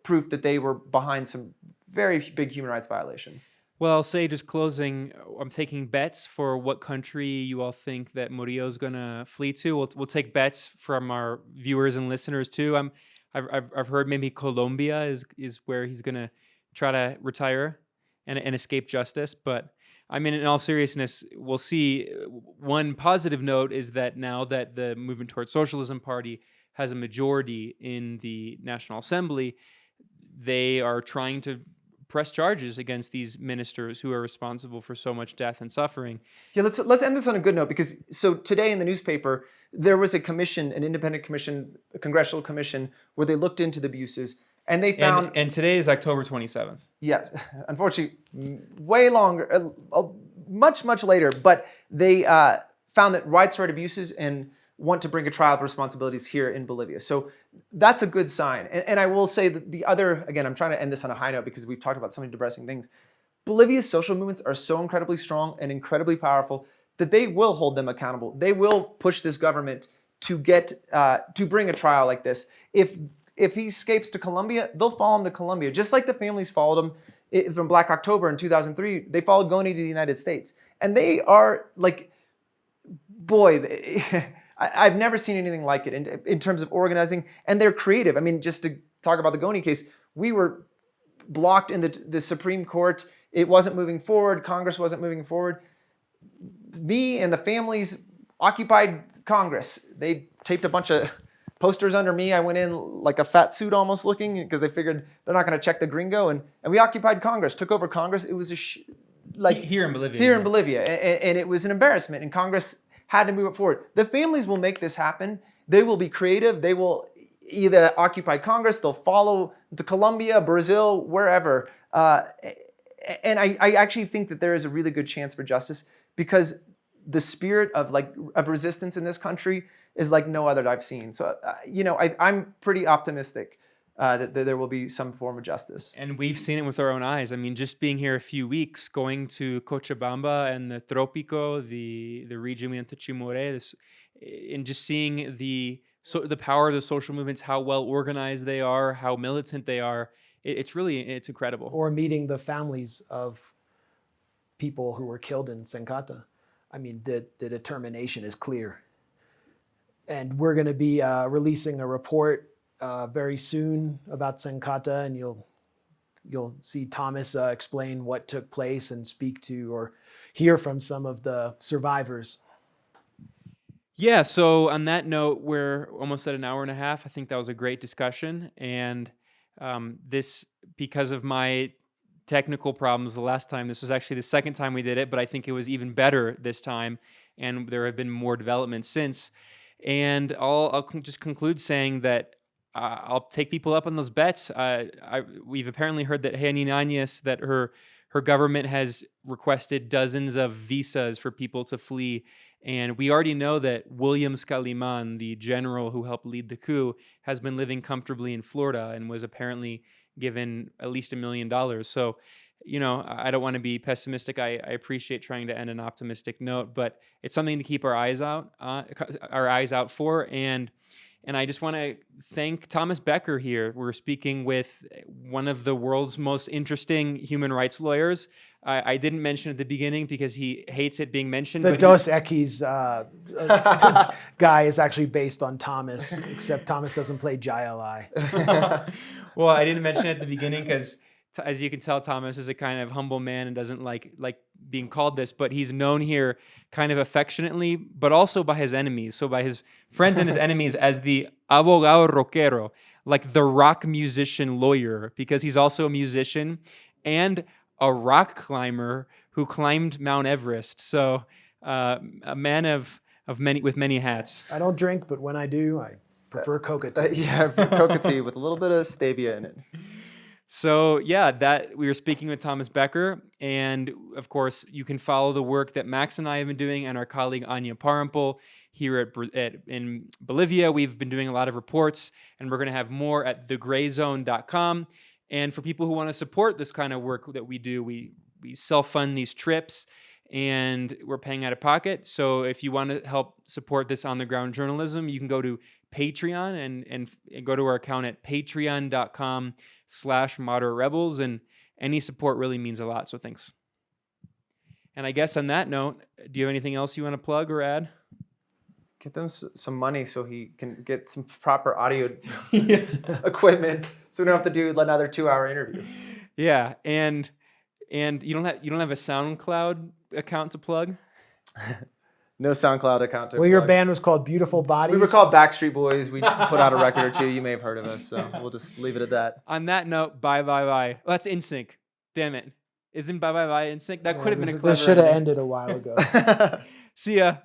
proof that they were behind some very big human rights violations. Well, I'll say, just closing, I'm taking bets for what country you all think that Murillo's going to flee to. We'll take bets from our viewers and listeners too. I've heard maybe Colombia is where he's going to try to retire and escape justice. But I mean, in all seriousness, we'll see. One positive note is that now that the Movement Toward Socialism Party has a majority in the National Assembly, they are trying to press charges against these ministers who are responsible for so much death and suffering. Yeah, let's end this on a good note, because so today in the newspaper there was a commission, an independent commission, a congressional commission, where they looked into the abuses, and they found. And today is October 27th. Yes, unfortunately, way longer, much later. But they found that widespread abuses and want to bring a trial of responsibilities here in Bolivia. So that's a good sign. And I will say that the other, again, I'm trying to end this on a high note because we've talked about so many depressing things. Bolivia's social movements are so incredibly strong and incredibly powerful that they will hold them accountable. They will push this government to bring a trial like this. If he escapes to Colombia, they'll follow him to Colombia. Just like the families followed him from Black October in 2003, they followed Goni to the United States. And they are like, boy, I've never seen anything like it in terms of organizing, and they're creative. I mean, just to talk about the Goni case, we were blocked in the Supreme Court. It wasn't moving forward. Congress wasn't moving forward. Me and the families occupied Congress. They taped a bunch of posters under me. I went in like a fat suit almost looking, because they figured they're not going to check the gringo. And we occupied Congress, took over Congress. It was here in Bolivia. Here in Bolivia. And it was an embarrassment. And Congress had to move it forward. The families will make this happen. They will be creative. They will either occupy Congress, they'll follow to Colombia, Brazil, wherever. And I actually think that there is a really good chance for justice because the spirit of resistance in this country is like no other that I've seen. So, I'm pretty optimistic that there will be some form of justice. And we've seen it with our own eyes. I mean, just being here a few weeks, going to Cochabamba and the Tropico, the region we went to Chimore, and just seeing the power of the social movements, how well organized they are, how militant they are. It's incredible. Or meeting the families of people who were killed in Sencata. I mean, the determination is clear. And we're going to be releasing a report very soon about Sencata, and you'll see Thomas explain what took place and speak to or hear from some of the survivors. Yeah, so on that note, we're almost at an hour and a half. I think that was a great discussion. And this, because of my technical problems the last time, this was actually the second time we did it, but I think it was even better this time. And there have been more developments since. And I'll just conclude saying that I'll take people up on those bets. We've apparently heard that Jeanine Áñez, that her government has requested dozens of visas for people to flee. And we already know that William Scaliman, the general who helped lead the coup, has been living comfortably in Florida and was apparently given at least $1 million. So, I don't want to be pessimistic. I appreciate trying to end an optimistic note, but it's something to keep our eyes out for. And I just want to thank Thomas Becker here. We're speaking with one of the world's most interesting human rights lawyers. I didn't mention at the beginning because he hates it being mentioned. The Dos Equis guy is actually based on Thomas, except Thomas doesn't play Jai. Well, I didn't mention it at the beginning because, as you can tell, Thomas is a kind of humble man and doesn't like being called this, but he's known here kind of affectionately, but also by his enemies. So by his friends and his enemies as the abogado rockero, like the rock musician lawyer, because he's also a musician and a rock climber who climbed Mount Everest. So a man with many hats. I don't drink, but when I do, I prefer coca tea. Coca tea with a little bit of stevia in it. So that we were speaking with Thomas Becker, and of course you can follow the work that Max and I have been doing, and our colleague Anya Parampil here in Bolivia. We've been doing a lot of reports, and we're going to have more at thegrayzone.com. And for people who want to support this kind of work that we do, we self-fund these trips, and we're paying out of pocket. So if you want to help support this on-the-ground journalism, you can go to Patreon and go to our account at patreon.com/moderaterebels, and any support really means a lot. So thanks. And I guess on that note, do you have anything else you want to plug or add? Get them some money so he can get some proper audio equipment, so we don't have to do another 2-hour interview. Yeah, and you don't have a SoundCloud account to plug? No SoundCloud account to plug. Your band was called Beautiful Bodies. We were called Backstreet Boys. We put out a record or two. You may have heard of us, so we'll just leave it at that. On that note, bye. Oh, that's NSYNC. Damn it. Isn't bye NSYNC? That could have been a clever This should have ended a while ago. See ya.